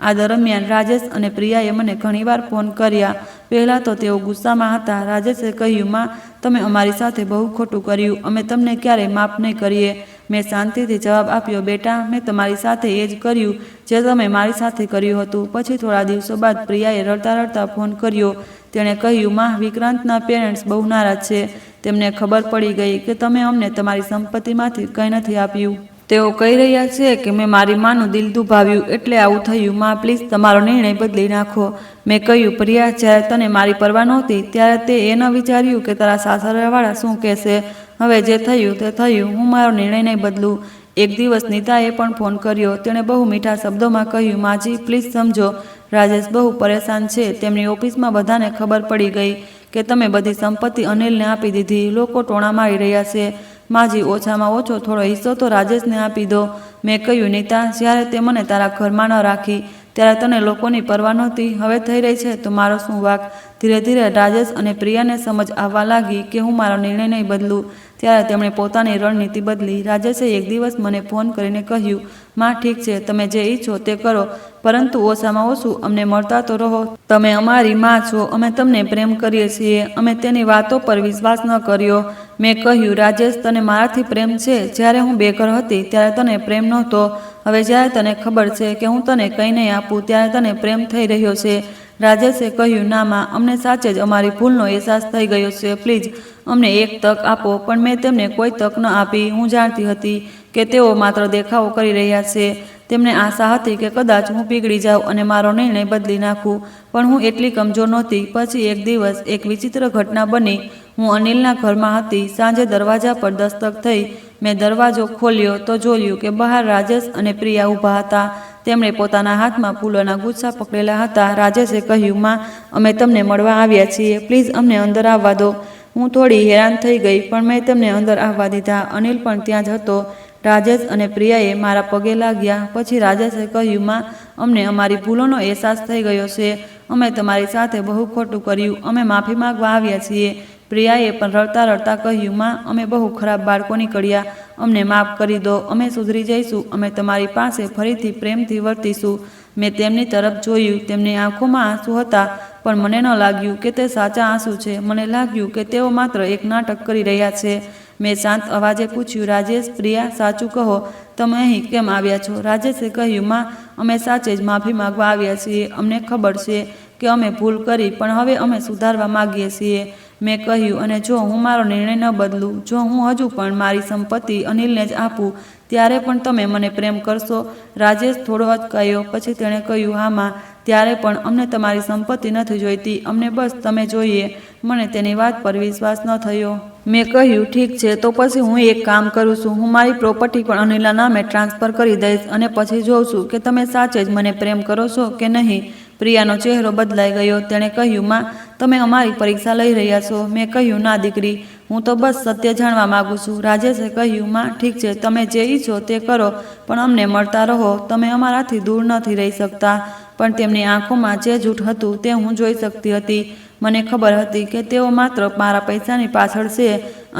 આ દરમિયાન રાજેશ અને પ્રિયાએ મને ઘણીવાર ફોન કર્યા. પહેલાં તો તેઓ ગુસ્સામાં હતા. રાજેશે કહ્યું, માં, તમે અમારી સાથે બહુ ખોટું કર્યું. અમે તમને ક્યારેય માફ નહીં કરીએ. મેં શાંતિથી જવાબ આપ્યો, બેટા, મેં તમારી સાથે એ જ કર્યું જે તમે મારી સાથે કર્યું હતું. પછી થોડા દિવસો બાદ પ્રિયાએ રડતા રડતા ફોન કર્યો. તેણે કહ્યું, માં, વિક્રાંતના પેરેન્ટ્સ બહુ નારાજ છે. તેમને ખબર પડી ગઈ કે તમે અમને તમારી સંપત્તિમાંથી કંઈ નથી આપ્યું. તેઓ કહી રહ્યા છે કે મેં મારી માનું દિલ દુભાવ્યું એટલે આવું થયું. માં, પ્લીઝ તમારો નિર્ણય બદલી નાખો. મેં કહ્યું, પ્રિયા, જ્યારે તને મારી પરવા નહોતી ત્યારે તે એ ન વિચાર્યું કે તારા સાસરાવાળા શું કહેશે. હવે જે થયું તે થયું. હું મારો નિર્ણય નહીં બદલું. એક દિવસ નીતાએ પણ ફોન કર્યો. તેણે બહુ મીઠા શબ્દોમાં કહ્યું, માજી, પ્લીઝ સમજો. રાજેશ બહુ પરેશાન છે. તેમની ઓફિસમાં બધાને ખબર પડી ગઈ કે તમે બધી સંપત્તિ અનિલને આપી દીધી. લોકો ટોણા મારી રહ્યા છે. માજી, ઓછામાં ઓછો થોડો હિસ્સો તો રાજેશને આપી દો. મેં કહ્યું, નીતા, જ્યારે તે મને તારા ઘરમાં ન રાખી ત્યારે તને લોકોની પરવા નહોતી. હવે થઈ રહી છે તો મારો શું વાંક? ધીરે ધીરે રાજેશ અને પ્રિયાને સમજ આવવા લાગી કે હું મારો નિર્ણય નહીં બદલું. ત્યારે તેમણે પોતાની રણનીતિ બદલી. રાજેશે એક દિવસ મને ફોન કરીને કહ્યું, માં, ઠીક છે, તમે જે ઈચ્છો તે કરો, પરંતુ ઓછામાં ઓછું અમને મળતા તો રહો. તમે અમારી માં છો. અમે તમને પ્રેમ કરીએ છીએ. અમે તેની વાતો પર વિશ્વાસ ન કર્યો. મેં કહ્યું, રાજેશ, તને મારાથી પ્રેમ છે. જ્યારે હું બેઘર હતી ત્યારે તને પ્રેમ નહોતો. હવે જ્યારે તને ખબર છે કે હું તને કંઈ નહીં આપું ત્યારે તને પ્રેમ થઈ રહ્યો છે. રાજેશે કહ્યું, ના માં, અમને સાચે જ અમારી ભૂલનો અહેસાસ થઈ ગયો છે. પ્લીઝ અમને એક તક આપો. પણ મેં તેમને કોઈ તક ન આપી. હું જાણતી હતી કે તેઓ માત્ર દેખાવો કરી રહ્યા છે. તેમને આશા હતી કે કદાચ હું પીગળી જાઉં અને મારો નિર્ણય બદલી નાખું. પણ હું એટલી કમજોર નહોતી. પછી એક દિવસ એક વિચિત્ર ઘટના બની. હું અનિલના ઘરમાં હતી. સાંજે દરવાજા પર દસ્તક થઈ. મેં દરવાજો ખોલ્યો તો જોયું કે બહાર રાજેશ અને પ્રિયા ઊભા હતા. તેમણે પોતાના હાથમાં ફૂલોના ગુચ્છા પકડેલા હતા. રાજેશે કહ્યું, માં, અમે તમને મળવા આવ્યા છીએ. પ્લીઝ અમને અંદર આવવા દો. હું થોડી હેરાન થઈ ગઈ પણ મેં તેમને અંદર આવવા દીધા. અનિલ પણ ત્યાં જ હતો. રાજેશ અને પ્રિયાએ મારા પગે લાગ્યા. પછી રાજેશે કહ્યું, માં, અમને અમારી ભૂલોનો અહેસાસ થઈ ગયો છે. અમે તમારી સાથે બહુ ખોટું કર્યું. અમે માફી માંગવા આવ્યા છીએ. પ્રિયાએ પણ રડતા રડતા કહ્યું, માં, અમે બહુ ખરાબ બાળકો નીકળ્યા. અમને માફ કરી દો. અમે સુધરી જઈશું. અમે તમારી પાસે ફરીથી પ્રેમથી વર્તીશું. મેં તેમની તરફ જોયું. તેમની આંખોમાં આંસુ હતા પણ મને ન લાગ્યું કે તે સાચા આંસુ છે. મને લાગ્યું કે તેઓ માત્ર એક નાટક કરી રહ્યા છે. મેં શાંત અવાજે પૂછ્યું, રાજેશ, પ્રિયા, સાચું કહો, તમે અહીં કેમ આવ્યા છો? રાજેશે કહ્યું, માં, અમે સાચે જ માફી માંગવા આવ્યા છીએ. અમને ખબર છે કે અમે ભૂલ કરી પણ હવે અમે સુધારવા માગીએ છીએ. મેં કહ્યું, અને જો હું મારો નિર્ણય ન બદલું, જો હું હજુ પણ મારી સંપત્તિ અનિલને જ આપું, ત્યારે પણ તમે મને પ્રેમ કરશો? રાજેશ થોડો અચકાયો. પછી તેણે કહ્યું, હા માં, ત્યારે પણ અમને તમારી સંપત્તિ નથી જોઈતી, અમને બસ તમે જોઈએ. મને તેની વાત પર વિશ્વાસ ન થયો. મેં કહ્યું, ઠીક છે, તો પછી હું એક કામ કરું છું, હું મારી પ્રોપર્ટી પણ અનિલના નામે ટ્રાન્સફર કરી દઈશ અને પછી જોઉં છું કે તમે સાચે જ મને પ્રેમ કરો છો કે નહીં. પ્રિયાનો ચહેરો બદલાઈ ગયો. તેણે કહ્યું, માં, તમે અમારી પરીક્ષા લઈ રહ્યા છો. મેં કહ્યું, ના દીકરી, હું તો બસ સત્ય જાણવા માગું છું. રાજેશે કહ્યું, માં, ઠીક છે, તમે જે ઈચ્છો તે કરો, પણ અમને મળતા રહો. તમે અમારાથી દૂર નથી રહી શકતા. પણ તેમની આંખોમાં જે જૂઠ હતું તે હું જોઈ શકતી હતી. મને ખબર હતી કે તેઓ માત્ર મારા પૈસાની પાછળ છે.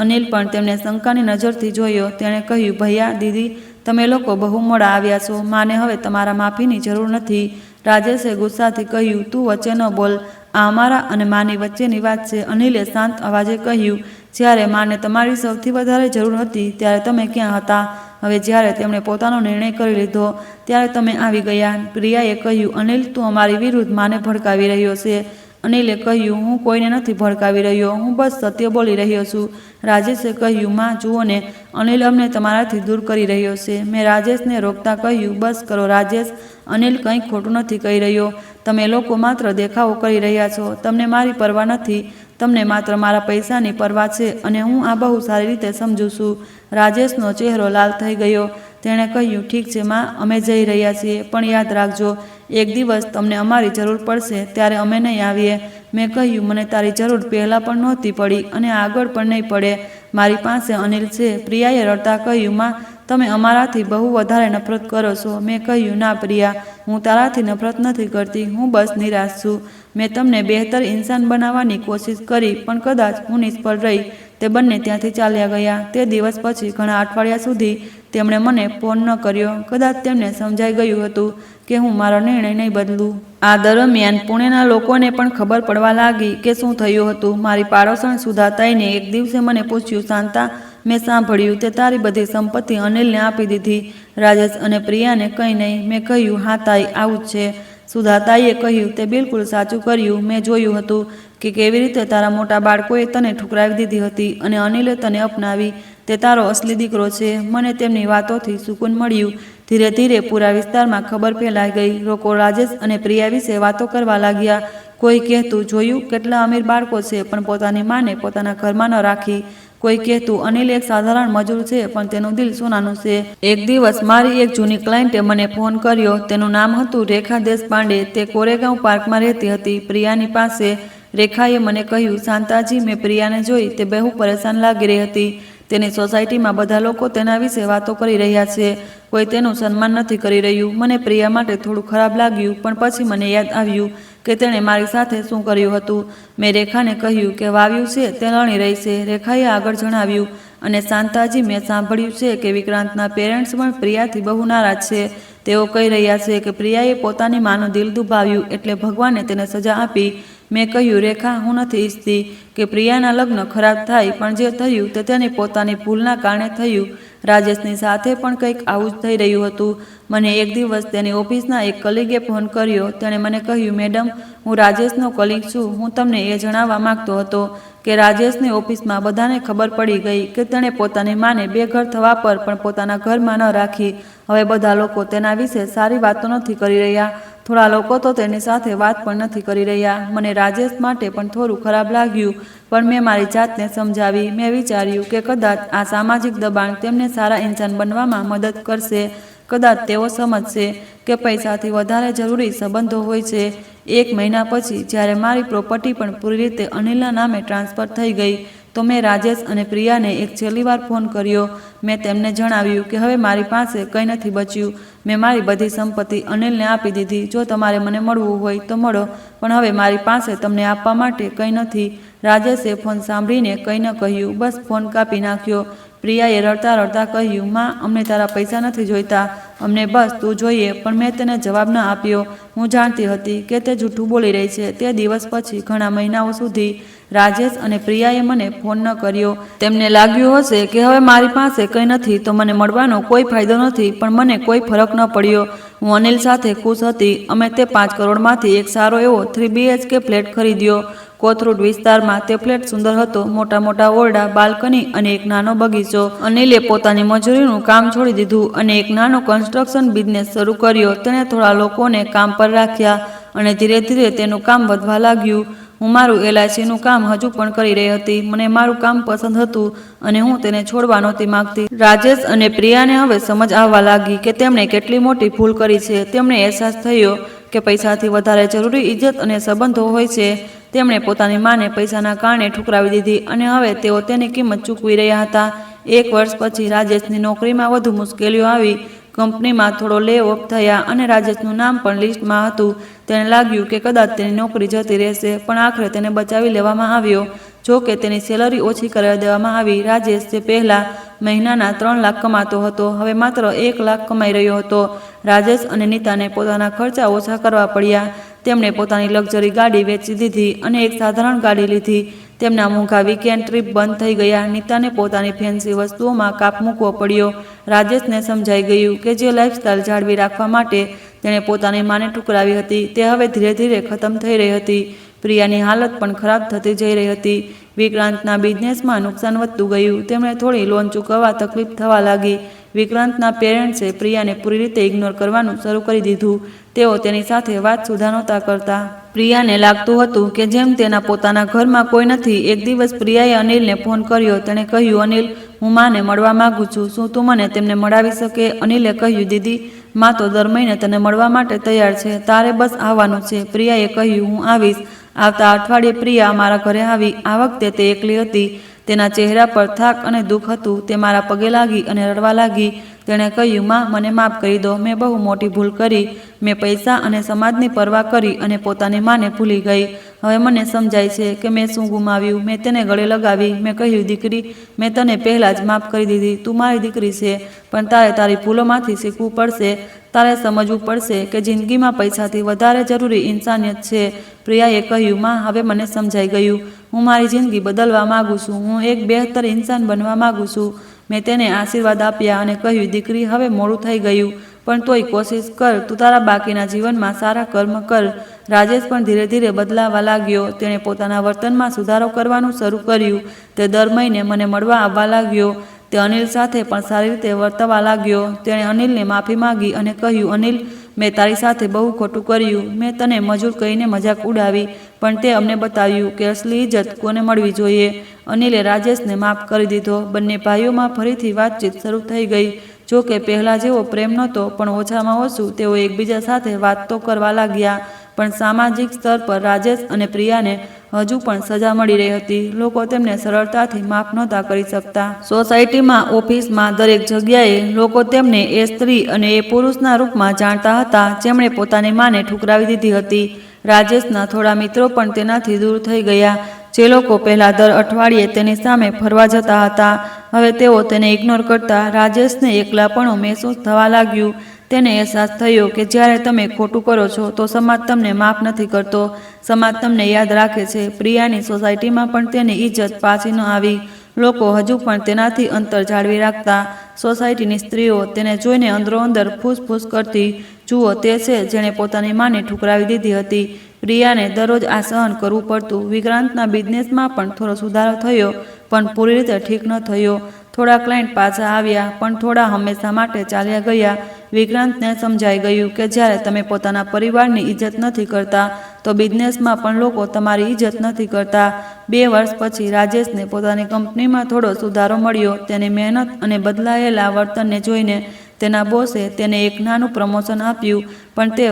અનિલ પણ તેમને શંકાની નજરથી જોયો. તેણે કહ્યું, ભૈયા, દીદી, તમે લોકો બહુ મોડા આવ્યા છો. માને હવે તમારા માફીની જરૂર નથી. રાજેશે ગુસ્સાથી કહ્યું, તું વચ્ચે ન બોલ. આ અમારા અને માની વચ્ચેની વાત છે. અનિલે શાંત અવાજે કહ્યું, જ્યારે માને તમારી સૌથી વધારે જરૂર હતી ત્યારે તમે ક્યાં હતા? હવે જ્યારે તેમણે પોતાનો નિર્ણય કરી લીધો ત્યારે તમે આવી ગયા. પ્રિયાએ કહ્યું, અનિલ, તું અમારી વિરુદ્ધ માને ભડકાવી રહ્યો છે. અનિલે કહ્યું, હું કોઈને નથી ભડકાવી રહ્યો, હું બસ સત્ય બોલી રહ્યો છું. રાજેશે કહ્યું, માં, જુઓ ને, અનિલ અમને તમારાથી દૂર કરી રહ્યો છે. મેં રાજેશને રોકતા કહ્યું, બસ કરો રાજેશ, અનિલ કંઈ ખોટું નથી કહી રહ્યો. તમે લોકો માત્ર દેખાવો કરી રહ્યા છો. તમને મારી પરવા નથી. તમને માત્ર મારા પૈસાની પરવા છે અને હું આ બહુ સારી રીતે સમજું છું. રાજેશનો ચહેરો લાલ થઈ ગયો. તેણે કહ્યું, ઠીક છે માં, અમે જઈ રહ્યા છીએ, પણ યાદ રાખજો, એક દિવસ તમને અમારી જરૂર પડશે ત્યારે અમે નહીં આવીએ. મેં કહ્યું, મને તારી જરૂર પહેલાં પણ નહોતી પડી અને આગળ પણ નહીં પડે. મારી પાસે અનિલ છે. પ્રિયાએ રડતા કહ્યું, માં, તમે અમારાથી બહુ વધારે નફરત કરો છો. મેં કહ્યું, ના પ્રિયા, હું તારાથી નફરત નથી કરતી, હું બસ નિરાશ છું. મેં તમને બહેતર ઇન્સાન બનાવવાની કોશિશ કરી, પણ કદાચ હું નિષ્ફળ રહી. તે બંને ત્યાંથી ચાલ્યા ગયા. તે દિવસ પછી ઘણા અઠવાડિયા સુધી તેમણે મને ફોન ન કર્યો. કદાચ તેમને સમજાઈ ગયું હતું કે હું મારો નિર્ણય નહીં બદલું. આ દરમિયાન પુણેના લોકોને પણ ખબર પડવા લાગી કે શું થયું હતું. મારી પાડોશણ સુધાતાઈને એક દિવસે મને પૂછ્યું, શાંતા, મેં સાંભળ્યું તે તારી બધી સંપત્તિ અનિલને આપી દીધી. રાજેશ અને પ્રિયાને કંઈ નહીં. મેં કહ્યું, હા તાઈ, આવું જ છે. સુધાતાઈએ કહ્યું, તે બિલકુલ સાચું કર્યું. મેં જોયું હતું કે કેવી રીતે તારા મોટા બાળકોએ તને ઠુકરાવી દીધી હતી અને અનિલે તને અપનાવી. તે તારો અસલી દીકરો છે. મને તેમની વાતોથી સુકૂન મળ્યું. ધીરે ધીરે પૂરા વિસ્તારમાં ખબર ફેલાઈ ગઈ. લોકો રાજેશ અને પ્રિયા વિશે વાતો કરવા લાગ્યા. કોઈ કહેતું, જોયું કેટલા અમીર બાળકો છે પણ પોતાની માને પોતાના ઘરમાં ન રાખી. કોઈ કહેતું, અનિલ એક સાધારણ મજૂર છે પણ તેનું દિલ સોનાનું છે. એક દિવસ મારી એક જૂની ક્લાયન્ટે મને ફોન કર્યો. તેનું નામ હતું રેખા દેશપાંડે. તે કોરેગાંવ પાર્કમાં રહેતી હતી, પ્રિયાની પાસે. રેખાએ મને કહ્યું, શાંતાજી, મેં પ્રિયાને જોઈ. તે બહુ પરેશાન લાગી રહી હતી. તેની સોસાયટીમાં બધા લોકો તેના વિશે વાતો કરી રહ્યા છે. કોઈ તેનું સન્માન નથી કરી રહ્યું. મને પ્રિયા માટે થોડું ખરાબ લાગ્યું, પણ પછી મને યાદ આવ્યું કે તેણે મારી સાથે શું કર્યું હતું. મેં રેખાને કહ્યું કે વાવ્યું છે તે લણી રહી છે. રેખાએ આગળ જણાવ્યું, અને શાંતાજી, મેં સાંભળ્યું છે કે વિક્રાંતના પેરેન્ટ્સ પણ પ્રિયાથી બહુ નારાજ છે. તેઓ કહી રહ્યા છે કે પ્રિયાએ પોતાની માનું દિલ દુભાવ્યું એટલે ભગવાને તેને સજા આપી. મેં કહ્યું, રેખા, હું નથી ઈચ્છતી કે પ્રિયાના લગ્ન ખરાબ થાય, પણ જે થયું તે તેની પોતાની ભૂલના કારણે થયું. રાજેશની સાથે પણ કંઈક આવું જ થઈ રહ્યું હતું. મને એક દિવસ તેની ઓફિસના એક કલીગે ફોન કર્યો. તેણે મને કહ્યું, મેડમ, હું રાજેશનો કલીગ છું. હું તમને એ જણાવવા માંગતો હતો કે રાજેશની ઓફિસમાં બધાને ખબર પડી ગઈ કે તેણે પોતાની માને બેઘર થવા પર પણ પોતાના ઘરમાં ન રાખી. હવે બધા લોકો તેના વિશે સારી વાતો નથી કરી રહ્યા. થોડા લોકો તો તેની સાથે વાત પણ નથી કરી રહ્યા. મને રાજેશ માટે પણ થોડું ખરાબ લાગ્યું, પણ મેં મારી જાતને સમજાવી. મેં વિચાર્યું કે કદાચ આ સામાજિક દબાણ તેમને સારા ઇન્સાન બનવામાં મદદ કરશે. કદાચ તેઓ સમજશે કે પૈસાથી વધારે જરૂરી સંબંધો હોય છે. એક મહિના પછી જ્યારે મારી પ્રોપર્ટી પણ પૂરી રીતે અનિલના નામે ટ્રાન્સફર થઈ ગઈ, તો મેં રાજેશ અને પ્રિયાને એક છેલ્લી વાર ફોન કર્યો. મેં તેમને જણાવ્યું કે હવે મારી પાસે કંઈ નથી બચ્યું. મેં મારી બધી સંપત્તિ અનિલને આપી દીધી. જો તમારે મને મળવું હોય તો મળો, પણ હવે મારી પાસે તમને આપવા માટે કંઈ નથી. રાજેશે ફોન સાંભળીને કંઈ ન કહ્યું, બસ ફોન કાપી નાખ્યો. પ્રિયાએ રડતા રડતા કહ્યું, માં, અમને તારા પૈસા નથી જોઈતા, અમને બસ તું જોઈએ. પણ મેં તેને જવાબ ન આપ્યો. હું જાણતી હતી કે તે જૂઠું બોલી રહી છે. તે દિવસ પછી ઘણા મહિનાઓ સુધી રાજેશ અને પ્રિયાએ મને ફોન ન કર્યો. તેમને લાગ્યું હશે કે હવે મારી પાસે કંઈ નથી તો મને મળવાનો કોઈ ફાયદો નથી, પણ મને કોઈ ફરક ન પડ્યો. હું અનિલ સાથે ખુશ હતી. અમે તે 5 કરોડમાંથી એક સારો એવો 3 BHK ફ્લેટ ખરીદ્યો. કોથરૂડ વિસ્તારમાં. તે ફ્લેટ સુંદર હતો. મોટા મોટા ઓરડા, બાલ્કની અને એક નાનો બગીચો. અનિલે પોતાની મજૂરીનું કામ છોડી દીધું અને એક નાનો કન્સ્ટ્રક્શન બિઝનેસ શરૂ કર્યો. તેણે થોડા લોકોને કામ પર રાખ્યા અને ધીરે ધીરે તેનું કામ વધવા લાગ્યું. હું મારું LICનું કામ હજુ પણ કરી રહી હતી. મને મારું કામ પસંદ હતું અને હું તેને છોડવા નહોતી માંગતી. રાજેશ અને પ્રિયાને હવે સમજ આવવા લાગી કે તેમણે કેટલી મોટી ભૂલ કરી છે. તેમણે અહેસાસ થયો કે પૈસાથી વધારે જરૂરી ઇજ્જત અને સંબંધો હોય છે. તેમણે પોતાની માને પૈસાના કારણે ઠુકરાવી દીધી અને હવે તેઓ તેની કિંમત ચૂકવી રહ્યા હતા. 1 વર્ષ પછી રાજેશની નોકરીમાં વધુ મુશ્કેલીઓ આવી. કંપનીમાં થોડો લે ઓફ થયા અને રાજેશનું નામ પણ લિસ્ટમાં હતું. તેને લાગ્યું કે કદાચ તેની નોકરી જતી રહેશે, પણ આખરે તેને બચાવી લેવામાં આવ્યો. જો કે તેની સેલરી ઓછી કરાવી દેવામાં આવી. રાજેશ જે પહેલા મહિનાના 3 લાખ કમાતો હતો, હવે માત્ર 1 લાખ કમાઈ રહ્યો હતો. રાજેશ અને નીતાને પોતાના ખર્ચા ઓછા કરવા પડ્યા. તેમણે પોતાની લક્ઝરી ગાડી વેચી દીધી અને એક સાધારણ ગાડી લીધી. તેમના મોંઘા વીકેન્ડ ટ્રીપ બંધ થઈ ગયા. નીતાને પોતાની ફેન્સી વસ્તુઓમાં કાપ મૂકવો પડ્યો. રાજેશને સમજાઈ ગયું કે જે લાઇફસ્ટાઇલ જાળવી રાખવા માટે તેણે પોતાની માને ઠુકરાવી હતી, તે હવે ધીરે ધીરે ખતમ થઈ રહી હતી. પ્રિયાની હાલત પણ ખરાબ થતી જઈ રહી હતી. વિક્રાંતના બિઝનેસમાં નુકસાન વધતું ગયું. તેમણે થોડી લોન ચૂકવવા તકલીફ થવા લાગી. વિક્રાંતના પેરેન્ટ્સે પ્રિયાને પૂરી રીતે ઇગ્નોર કરવાનું શરૂ કરી દીધું. તેઓ તેની સાથે વાત સુધા નહોતા કરતા. પ્રિયાને લાગતું હતું કે જેમ તેના પોતાના ઘરમાં કોઈ નથી. એક દિવસ પ્રિયાએ અનિલને ફોન કર્યો. તેણે કહ્યું, અનિલ, હું માને મળવા માંગુ છું. શું તું મને તેમને મળાવી શકે? અનિલે કહ્યું, દીદી, માં તો દર મહિને તને મળવા માટે તૈયાર છે. તારે બસ આવવાનું છે. પ્રિયાએ કહ્યું, હું આવીશ. આવતા અઠવાડિયે પ્રિયા અમારા ઘરે આવી. આ વખતે તે એકલી હતી. તેના ચહેરા પર થાક અને દુઃખ હતું. તે મારા પગે લાગી અને રડવા લાગી. તેણે કહ્યું, માં, મને માફ કરી દો. મેં બહુ મોટી ભૂલ કરી. મેં પૈસા અને સમાજની પરવા કરી અને પોતાની માને ભૂલી ગઈ. હવે મને સમજાય છે કે મેં શું ગુમાવ્યું. મેં તેને ગળે લગાવી. મેં કહ્યું, દીકરી, મેં તને પહેલાં જ માફ કરી દીધી. તું મારી દીકરી છે, પણ તારે તારી ભૂલોમાંથી શીખવું પડશે. તારે સમજવું પડશે કે જિંદગીમાં પૈસાથી વધારે જરૂરી ઇન્સાનિયત છે. પ્રિયાએ કહ્યું, માં, હવે મને સમજાઈ ગયું. હું મારી જિંદગી બદલવા માગું છું. હું એક બહેતર ઇન્સાન બનવા માગું છું. મેં તેને આશીર્વાદ આપ્યા અને કહ્યું, દીકરી, હવે મોડું થઈ ગયું, પણ તોય કોશિશ કર. તું તારા બાકીના જીવનમાં સારા કર્મ કર. રાજેશ પણ ધીરે ધીરે બદલાવા લાગ્યો. તેણે પોતાના વર્તનમાં સુધારો કરવાનું શરૂ કર્યું. તે દર મહિને મને મળવા આવવા લાગ્યો. તે અનિલ સાથે પણ સારી રીતે વર્તવા લાગ્યો. તેણે અનિલને માફી માંગી અને કહ્યું, અનિલ, મેં તારી સાથે બહુ ખોટું કર્યું. મેં તને મજૂર કહીને મજાક ઉડાવી, પણ તે અમને બતાવ્યું કે અસલી ઇજ્જત કોને મળવી જોઈએ. અનિલે રાજેશને માફ કરી દીધો. બંને ભાઈઓમાં ફરીથી વાતચીત શરૂ થઈ ગઈ. જો કે પહેલાં જેવો પ્રેમ નહોતો, પણ ઓછામાં ઓછું તેઓ એકબીજા સાથે વાત તો કરવા લાગ્યા. પણ સામાજિક સ્તર પર રાજેશ અને પ્રિયાને હજુ પણ સજા મળી રહી હતી. લોકો તેમને સરળતાથી માફ નહોતા કરી શકતા. સોસાયટીમાં, ઓફિસમાં, દરેક જગ્યાએ લોકો તેમને એ સ્ત્રી અને એ પુરુષના રૂપમાં જાણતા હતા, જેમણે પોતાની માને ઠુકરાવી દીધી હતી. રાજેશના થોડા મિત્રો પણ તેનાથી દૂર થઈ ગયા. જે લોકો પહેલાં દર અઠવાડિયે તેની સામે ફરવા જતા હતા, હવે તેઓ તેને ઇગ્નોર કરતા. રાજેશને એકલાપણું મહેસૂસ થવા લાગ્યું. તેને અહેસાસ થયો કે જ્યારે તમે ખોટું કરો છો તો સમાજ તમને માફ નથી કરતો. સમાજ તમને યાદ રાખે છે. પ્રિયાની સોસાયટીમાં પણ તેની ઇજ્જત પાછી ન આવી. લોકો હજુ પણ તેનાથી અંતર જાળવી રાખતા. સોસાયટીની સ્ત્રીઓ તેને જોઈને અંદરોઅંદર ફૂસફૂસ કરતી, જુઓ, તે છે જેણે પોતાની માને ઠુકરાવી દીધી હતી. પ્રિયાને દરરોજ આ સહન કરવું પડતું. વિક્રાંતના બિઝનેસમાં પણ થોડો સુધારો થયો, પણ પૂરી રીતે ઠીક ન થયો. થોડા ક્લાયન્ટ પાછા આવ્યા, પણ થોડા હંમેશા માટે ચાલ્યા ગયા. વિક્રાંતને સમજાઈ ગયું કે જ્યારે તમે પોતાના પરિવારની ઇજ્જત નથી કરતા, તો બિઝનેસમાં પણ લોકો તમારી ઇજ્જત નથી કરતા. 2 વર્ષ પછી રાજેશને પોતાની કંપનીમાં થોડો સુધારો મળ્યો. તેની મહેનત અને બદલાયેલા વર્તનને જોઈને તેના બોસે તેને એક નાનું પ્રમોશન આપ્યું, પણ તે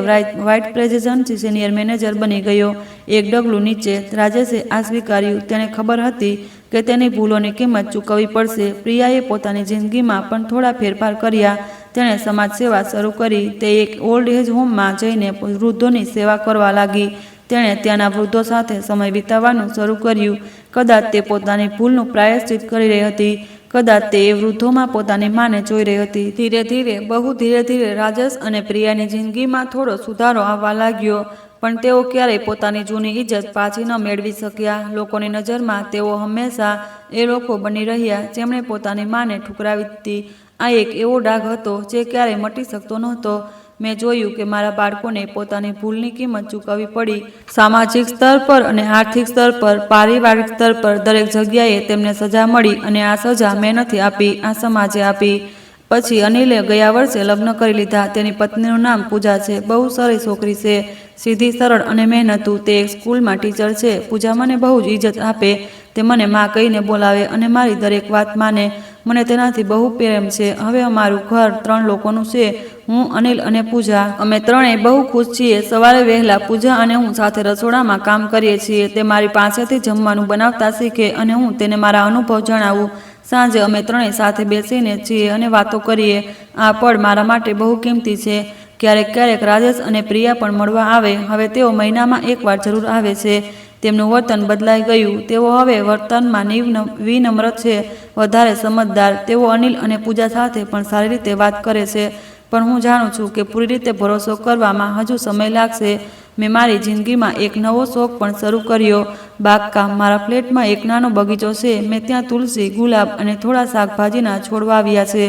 વાઇસ પ્રેસિડેન્ટ સિનિયર મેનેજર બની ગયો. એક ડગલું નીચે. રાજેશે આ સ્વીકાર્યું. તેને ખબર હતી કે તેની ભૂલોની કિંમત ચૂકવવી પડશે. પ્રિયાએ પોતાની જિંદગીમાં પણ થોડા ફેરફાર કર્યા. તેણે સમાજ સેવા શરૂ કરી. તે એક ઓલ્ડ એજ હોમમાં જઈને વૃદ્ધોની સેવા કરવા લાગી. તેણે ત્યાંના વૃદ્ધો સાથે સમય વિતાવવાનું શરૂ કર્યું. કદાચ તે પોતાની ભૂલનું પ્રાયશ્ચિત કરી રહી હતી. કદાચ તે એ વૃદ્ધોમાં પોતાની માને જોઈ રહી હતી. ધીરે ધીરે, બહુ ધીરે ધીરે રાજેશ અને પ્રિયાની જિંદગીમાં થોડો સુધારો આવવા લાગ્યો, પણ તેઓ ક્યારેય પોતાની જૂની ઇજ્જત પાછી ન મેળવી શક્યા. લોકોની નજરમાં તેઓ હંમેશા એ લોકો બની રહ્યા જેમણે પોતાની માને ઠુકરાવી દીધી. આ એક એવો ડાઘ હતો જે ક્યારેય મટી શકતો નહોતો. મેં જોયું કે મારા બાળકોને પોતાની ભૂલની કિંમત ચૂકવવી પડી. સામાજિક સ્તર પર અને આર્થિક સ્તર પર, પારિવારિક સ્તર પર, દરેક જગ્યાએ તેમને સજા મળી, અને આ સજા મેં નથી આપી, આ સમાજે આપી. પછી અનિલે ગયા વર્ષે લગ્ન કરી લીધા. તેની પત્નીનું નામ પૂજા છે. બહુ સારી છોકરી છે. સીધી સરળ અને મહેનતુ. તે એક સ્કૂલમાં ટીચર છે. પૂજા મને બહુ જ ઇજ્જત આપે. તે મને માં કહીને બોલાવે અને મારી દરેક વાત માને. મને તેનાથી બહુ પ્રેમ છે. હવે અમારું ઘર 3 લોકોનું છે. હું, અનિલ અને પૂજા. અમે ત્રણેય બહુ ખુશ છીએ. સવારે વહેલા પૂજા અને હું સાથે રસોડામાં કામ કરીએ છીએ. તે મારી પાસેથી જમવાનું બનાવતા શીખે અને હું તેને મારા અનુભવ જણાવું. સાંજે અમે ત્રણેય સાથે બેસીને છીએ અને વાતો કરીએ. આ પળ મારા માટે બહુ કિંમતી છે. ક્યારેક ક્યારેક રાજેશ અને પ્રિયા પણ મળવા આવે. હવે તેઓ મહિનામાં એકવાર જરૂર આવે છે. તેમનું વર્તન બદલાઈ ગયું. તેઓ હવે વર્તનમાં વિનમ્ર છે, વધારે સમજદાર. તેઓ અનિલ અને પૂજા સાથે પણ સારી રીતે વાત કરે છે. પણ હું જાણું છું કે પૂરી રીતે ભરોસો કરવામાં હજુ સમય લાગશે. મેં મારી જિંદગીમાં એક નવો શોખ પણ શરૂ કર્યો, બાગકામ. મારા ફ્લેટમાં એક નાનો બગીચો છે. મેં ત્યાં તુલસી, ગુલાબ અને થોડા શાકભાજીના છોડ વાવ્યા છે.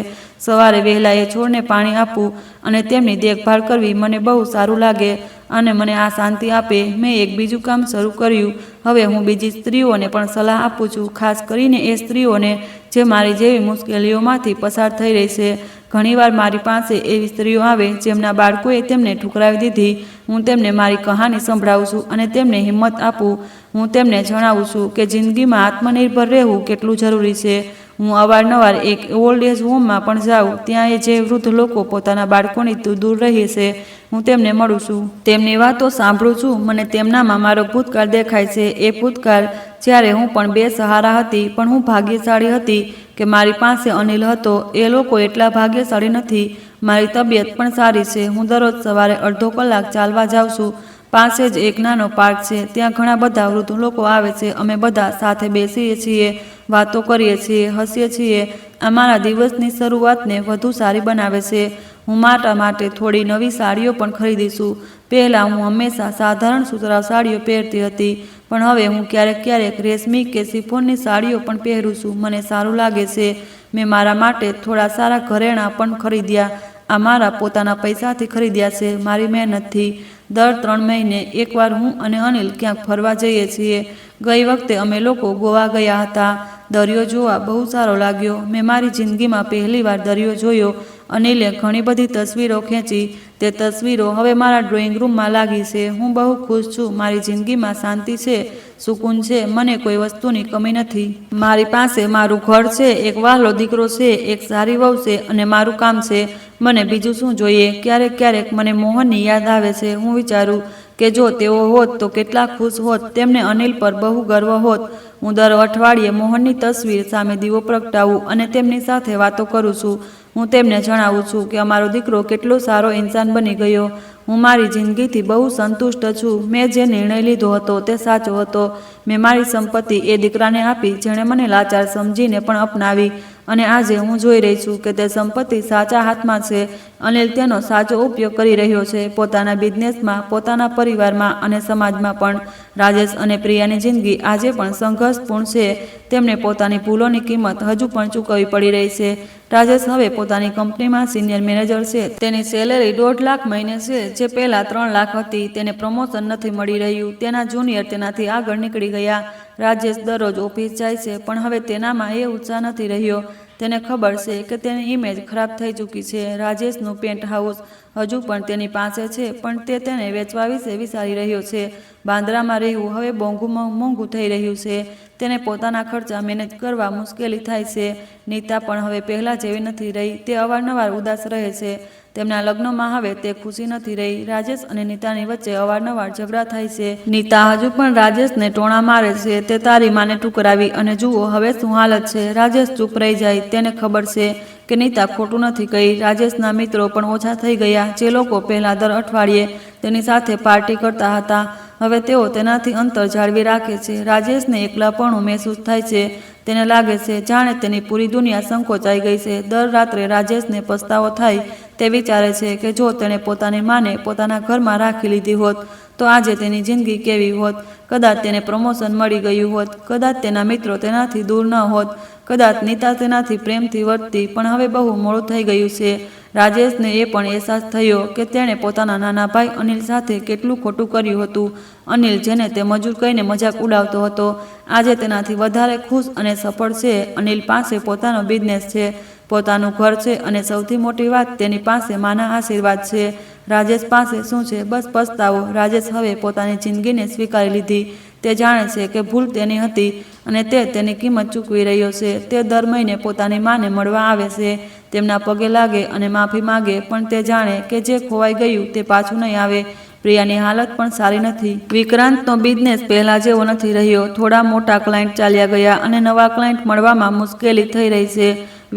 સવારે વહેલા એ છોડને પાણી આપવું અને તેમની દેખભાળ કરવી મને બહુ સારું લાગે અને મને આ શાંતિ આપે. મેં એક બીજું કામ શરૂ કર્યું. હવે હું બીજી સ્ત્રીઓને પણ સલાહ આપું છું, ખાસ કરીને એ સ્ત્રીઓને જે મારી જેવી મુશ્કેલીઓમાંથી પસાર થઈ રહી છે. ઘણીવાર મારી પાસે એવી સ્ત્રીઓ આવે જેમના બાળકોએ તેમને ઠુકરાવી દીધી. હું તેમને મારી કહાની સંભળાવું છું અને તેમને હિંમત આપું. હું તેમને જણાવું છું કે જિંદગીમાં આત્મનિર્ભર રહેવું કેટલું જરૂરી છે. હું અવારનવાર એક ઓલ્ડ એજ હોમમાં પણ જાઉં. ત્યાં એ જે વૃદ્ધ લોકો પોતાના બાળકોની દૂર રહે છે, હું તેમને મળું છું. તેમની વાતો સાંભળું છું. મને તેમનામાં મારો ભૂતકાળ દેખાય છે. એ ભૂતકાળ જ્યારે હું પણ બેસહારા હતી. પણ હું ભાગ્યશાળી હતી કે મારી પાસે અનિલ હતો. એ લોકો એટલા ભાગ્યશાળી નથી. મારી તબિયત પણ સારી છે. હું દરરોજ સવારે અડધો કલાક ચાલવા જાઉં છું. પાસે જ એક નાનો પાર્ક છે. ત્યાં ઘણા બધા વૃદ્ધ લોકો આવે છે. અમે બધા સાથે બેસીએ છીએ, વાતો કરીએ છીએ, હસીએ છીએ. આ મારા દિવસની શરૂઆતને વધુ સારી બનાવે છે. હું મારા માટે થોડી નવી સાડીઓ પણ ખરીદીશું. પહેલાં હું હંમેશા સાધારણ સુતરાઉ સાડીઓ પહેરતી હતી, પણ હવે હું ક્યારેક ક્યારેક રેશમી કે શિફોનની સાડીઓ પણ પહેરું છું. મને સારું લાગે છે. મેં મારા માટે થોડા સારા ઘરેણાં પણ ખરીદ્યા. આ મારા પોતાના પૈસાથી ખરીદ્યા છે, મારી મહેનતથી. દર 3 મહિને એકવાર હું અને અનિલ ક્યાંક ફરવા જઈએ છીએ. ગઈ વખતે અમે લોકો ગોવા ગયા હતા. દરિયો જોવા બહુ સારો લાગ્યો. મેં મારી જિંદગીમાં પહેલીવાર દરિયો જોયો. અનિલે ઘણી બધી તસવીરો ખેંચી. તે તસવીરો હવે મારા ડ્રોઈંગ રૂમમાં લાગી છે. હું બહુ ખુશ છું. મારી જિંદગીમાં શાંતિ છે, સુકૂન છે. મને કોઈ વસ્તુની કમી નથી. મારી પાસે મારું ઘર છે, એક વહાલો દીકરો છે, એક સારી વહુ છે અને મારું કામ છે. મને બીજું શું જોઈએ? ક્યારેક ક્યારેક મને મોહનની યાદ આવે છે. હું વિચારું કે જો તેઓ હોત તો કેટલા ખુશ હોત. તેમને અનિલ પર બહુ ગર્વ હોત. હું દર અઠવાડિયે મોહનની તસવીર સામે દીવો પ્રગટાવું અને તેમની સાથે વાતો કરું છું. હું તેમને જણાવું છું કે અમારો દીકરો કેટલો સારો ઇન્સાન બની ગયો. હું મારી જિંદગીથી બહુ સંતુષ્ટ છું. મેં જે નિર્ણય લીધો હતો તે સાચો હતો. મેં મારી સંપત્તિ એ દીકરાને આપી જેણે મને લાચાર સમજીને પણ અપનાવી. અને આજે હું જોઈ રહી છું કે તે સંપત્તિ સાચા હાથમાં છે. અનિલ તેનો સાચો ઉપયોગ કરી રહ્યો છે, પોતાના બિઝનેસમાં, પોતાના પરિવારમાં અને સમાજમાં પણ. રાજેશ અને પ્રિયાની જિંદગી આજે પણ સંઘર્ષપૂર્ણ છે. તેમને પોતાની ભૂલોની કિંમત હજુ પણ ચૂકવવી પડી રહી છે. રાજેશ હવે પોતાની કંપનીમાં સિનિયર મેનેજર છે. તેની સેલેરી 1.5 લાખ મહિને છે, જે પહેલા 3 લાખ હતી. તેને પ્રમોશન નથી મળી રહ્યું. તેના જુનિયર તેનાથી આગળ નીકળી ગયા. રાજેશ દરરોજ ઓફિસ જાય છે, પણ હવે તેનામાં એ ઉત્સાહ નથી રહ્યો. તેને ખબર છે કે તેની ઇમેજ ખરાબ થઈ ચૂકી છે. રાજેશનું પેન્ટ હાઉસ હજુ પણ તેની પાસે છે, પણ તે તેને વેચવા વિશે વિચારી રહ્યો છે. બાંદ્રામાં રહેવું હવે મોંઘું થઈ રહ્યું છે. તેને પોતાના ખર્ચા મેનેજ કરવા મુશ્કેલી થાય છે. નીતા પણ હવે પહેલાં જેવી નથી રહી. તે અવારનવાર ઉદાસ રહે છે. તેમના લગ્નમાં હવે તે ખુશી નથી રહી. રાજેશ અને નીતાની વચ્ચે અવારનવાર ઝઘડા થાય છે. નીતા હજુ પણ રાજેશને ટોણા મારે છે. તે તારી માને ઠુકરાવી અને જુઓ હવે શું હાલત છે. રાજેશ ચૂપ રહી જાય. તેને ખબર છે કે નીતા ખોટું નથી કહી. રાજેશના મિત્રો પણ ઓછા થઈ ગયા. જે લોકો પહેલાં દર અઠવાડિયે તેની સાથે પાર્ટી કરતા હતા, હવે તેઓ તેનાથી અંતર જાળવી રાખે છે. રાજેશને એકલાપણું મહેસૂસ થાય છે. તેને લાગે છે જાણે તેની પૂરી દુનિયા સંકોચાઈ ગઈ છે. દર રાત્રે રાજેશને પસ્તાવો થાય. તે વિચારે છે કે જો તેણે પોતાની માને પોતાના ઘરમાં રાખી લીધી હોત તો આજે તેની જિંદગી કેવી હોત. કદાચ તેને પ્રમોશન મળી ગયું હોત. કદાચ તેના મિત્રો તેનાથી દૂર ન હોત. કદાચ નીતા તેનાથી પ્રેમથી વર્તતી. પણ હવે બહુ મોડું થઈ ગયું છે. રાજેશને એ પણ અહેસાસ થયો કે તેણે પોતાના નાના ભાઈ અનિલ સાથે કેટલું ખોટું કર્યું હતું. અનિલ, જેને તે મજૂર કહીને મજાક ઉડાવતો હતો, આજે તેનાથી વધારે ખુશ અને સફળ છે. અનિલ પાસે પોતાનો બિઝનેસ છે, પોતાનું ઘર છે અને સૌથી મોટી વાત, તેની પાસે માના આશીર્વાદ છે. રાજેશ પાસે શું છે? બસ પસ્તાવો. રાજેશ હવે પોતાની જિંદગીને સ્વીકારી લીધી. તે જાણે છે કે ભૂલ તેની હતી અને તે તેની કિંમત ચૂકવી રહ્યો છે. તે દર મહિને પોતાની માને મળવા આવે છે, તેમના પગે લાગે અને માફી માગે, પણ તે જાણે કે જે ખોવાઈ ગયું તે પાછું નહીં આવે. પ્રિયાની હાલત પણ સારી નથી. વિક્રાંતનો બિઝનેસ પહેલા જેવો નથી રહ્યો. થોડા મોટા ક્લાયન્ટ ચાલ્યા ગયા અને નવા ક્લાયન્ટ મળવામાં મુશ્કેલી થઈ રહી છે.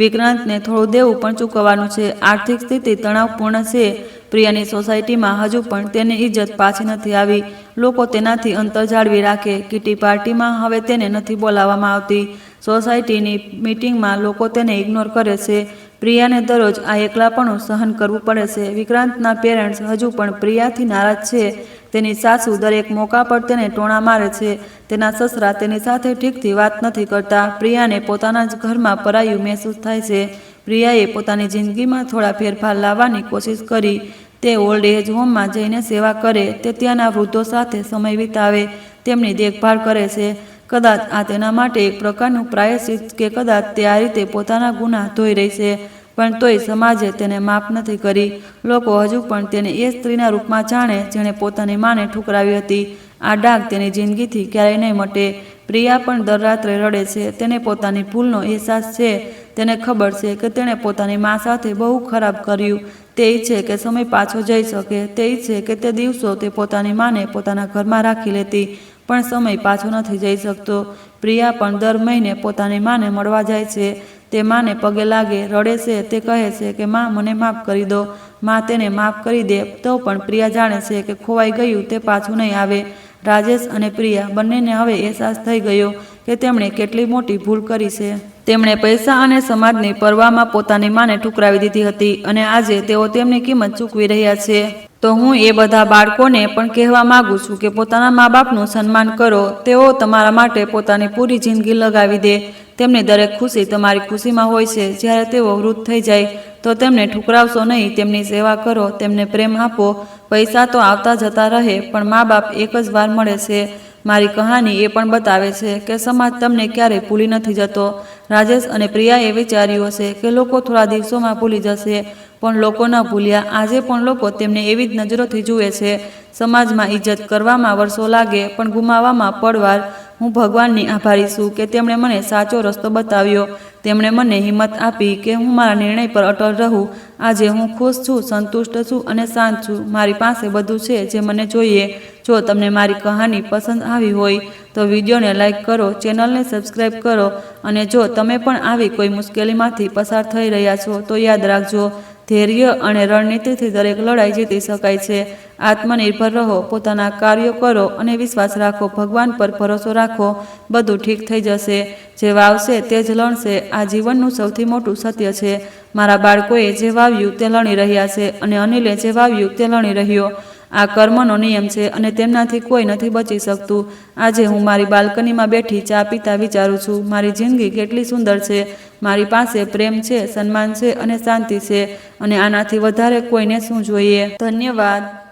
વિક્રાંતને થોડું દેવું પણ ચૂકવવાનું છે. આર્થિક સ્થિતિ તણાવપૂર્ણ છે. પ્રિયાની સોસાયટીમાં હજુ પણ તેની ઇજ્જત પાછી નથી આવી. લોકો તેનાથી અંતર જાળવી રાખે. કીટી પાર્ટીમાં હવે તેને નથી બોલાવવામાં આવતી. સોસાયટીની મીટિંગમાં લોકો તેને ઇગ્નોર કરે છે. પ્રિયાને દરરોજ આ એકલાપણું સહન કરવું પડે છે. વિક્રાંતના પેરેન્ટ્સ હજુ પણ પ્રિયાથી નારાજ છે. તેની સાસુ દરેક મોકા પર તેને ટોણા મારે છે. તેના સસરા તેની સાથે ઠીકથી વાત નથી કરતા. પ્રિયાને પોતાના જ ઘરમાં પરાયું મહેસૂસ થાય છે. પ્રિયાએ પોતાની જિંદગીમાં થોડા ફેરફાર લાવવાની કોશિશ કરી. તે ઓલ્ડ એજ હોમમાં જઈને સેવા કરે. તે ત્યાંના વૃદ્ધો સાથે સમય વિતાવે, તેમની દેખભાળ કરે છે. કદાચ આ તેના માટે એક પ્રકારનું પ્રાયશ્ચિત કે કદાચ તે આ રીતે પોતાના ગુનાહ ધોઈ રહી છે, પણ તોય સમાજે તેને માફ નથી કરી. લોકો હજુ પણ તેને એ સ્ત્રીના રૂપમાં જાણે જેણે પોતાની માને ઠુકરાવી હતી. આ ડાઘ તેની જિંદગીથી ક્યારેય નહીં મટે. પ્રિયા પણ દર રાત્રે રડે છે. તેને પોતાની ભૂલનો અહેસાસ છે. તેને ખબર છે કે તેણે પોતાની મા સાથે બહુ ખરાબ કર્યું. તે ઈચ્છે કે સમય પાછો જઈ શકે. તે ઈચ્છે કે તે દિવસો તે પોતાની માને પોતાના ઘરમાં રાખી લેતી, પણ સમય પાછો નથી જઈ શકતો. પ્રિયા પણ દર મહિને પોતાની માને મળવા જાય છે. તે માને પગે લાગે, રડે છે. તે કહે છે કે મા, મને માફ કરી દો. મા તેને માફ કરી દે તો પણ પ્રિયા જાણે છે કે ખોવાઈ ગયું તે પાછું નહીં આવે. રાજેશ અને પ્રિયા બંનેને હવે અહેસાસ થઈ ગયો કે તેમણે કેટલી મોટી ભૂલ કરી છે. તેમણે પૈસા અને સમાજની પરવામાં પોતાની માને ઠુકરાવી દીધી હતી અને આજે તેઓ તેમની કિંમત ચૂકવી રહ્યા છે. તો હું એ બધા બાળકોને પણ કહેવા માગું છું કે પોતાના મા બાપનું સન્માન કરો. તેઓ તમારા માટે પોતાની પૂરી જિંદગી લગાવી દે. તેમની દરેક ખુશી તમારી ખુશીમાં હોય છે. જ્યારે તેઓ વૃદ્ધ થઈ જાય તો તેમને ઠુકરાવશો નહીં. તેમની સેવા કરો, તેમને પ્રેમ આપો. પૈસા તો આવતા જતા રહે, પણ મા બાપ એક જ વાર મળે છે. મારી કહાની એ પણ બતાવે છે કે સમાજ તમને ક્યારેય ભૂલી નથી જતો. રાજેશ અને પ્રિયાએ વિચાર્યું હશે કે લોકો થોડા દિવસોમાં ભૂલી જશે, પણ લોકો ન ભૂલ્યા. આજે પણ લોકો તેમને એવી જ નજરોથી જુએ છે. સમાજમાં ઇજ્જત કરવામાં વર્ષો લાગે, પણ ગુમાવવામાં પળવાર. હું ભગવાનની આભારી છું કે તેમણે મને સાચો રસ્તો બતાવ્યો. તેમણે મને હિંમત આપી કે હું મારા નિર્ણય પર અટલ રહું. આજે હું ખુશ છું, સંતુષ્ટ છું અને શાંત છું. મારી પાસે બધું છે જે મને જોઈએ. જો તમને મારી કહાની પસંદ આવી હોય તો વિડીયોને લાઈક કરો, ચેનલને સબસ્ક્રાઈબ કરો અને જો તમે પણ આવી કોઈ મુશ્કેલીમાંથી પસાર થઈ રહ્યા છો તો યાદ રાખજો, ધૈર્ય અને રણનીતિથી દરેક લડાઈ જીતી શકાય છે. આત્મનિર્ભર રહો, પોતાના કાર્યો કરો અને વિશ્વાસ રાખો. ભગવાન પર ભરોસો રાખો. બધું ઠીક થઈ જશે. જે વાવશે તે જ લણશે. આ જીવનનું સૌથી મોટું સત્ય છે. મારા બાળકોએ જે વાવ્યું તે લણી રહ્યા છે અને અનિલે જે વાવ્યું તે લણી રહ્યો. આ કર્મનો નિયમ છે અને તેમનાથી કોઈ નથી બચી શકતું. આજે હું મારી બાલ્કનીમાં બેઠી ચા પીતા વિચારું છું, મારી જિંદગી કેટલી સુંદર છે. મારી પાસે પ્રેમ છે, સન્માન છે અને શાંતિ છે, અને આનાથી વધારે કોઈને શું જોઈએ. ધન્યવાદ.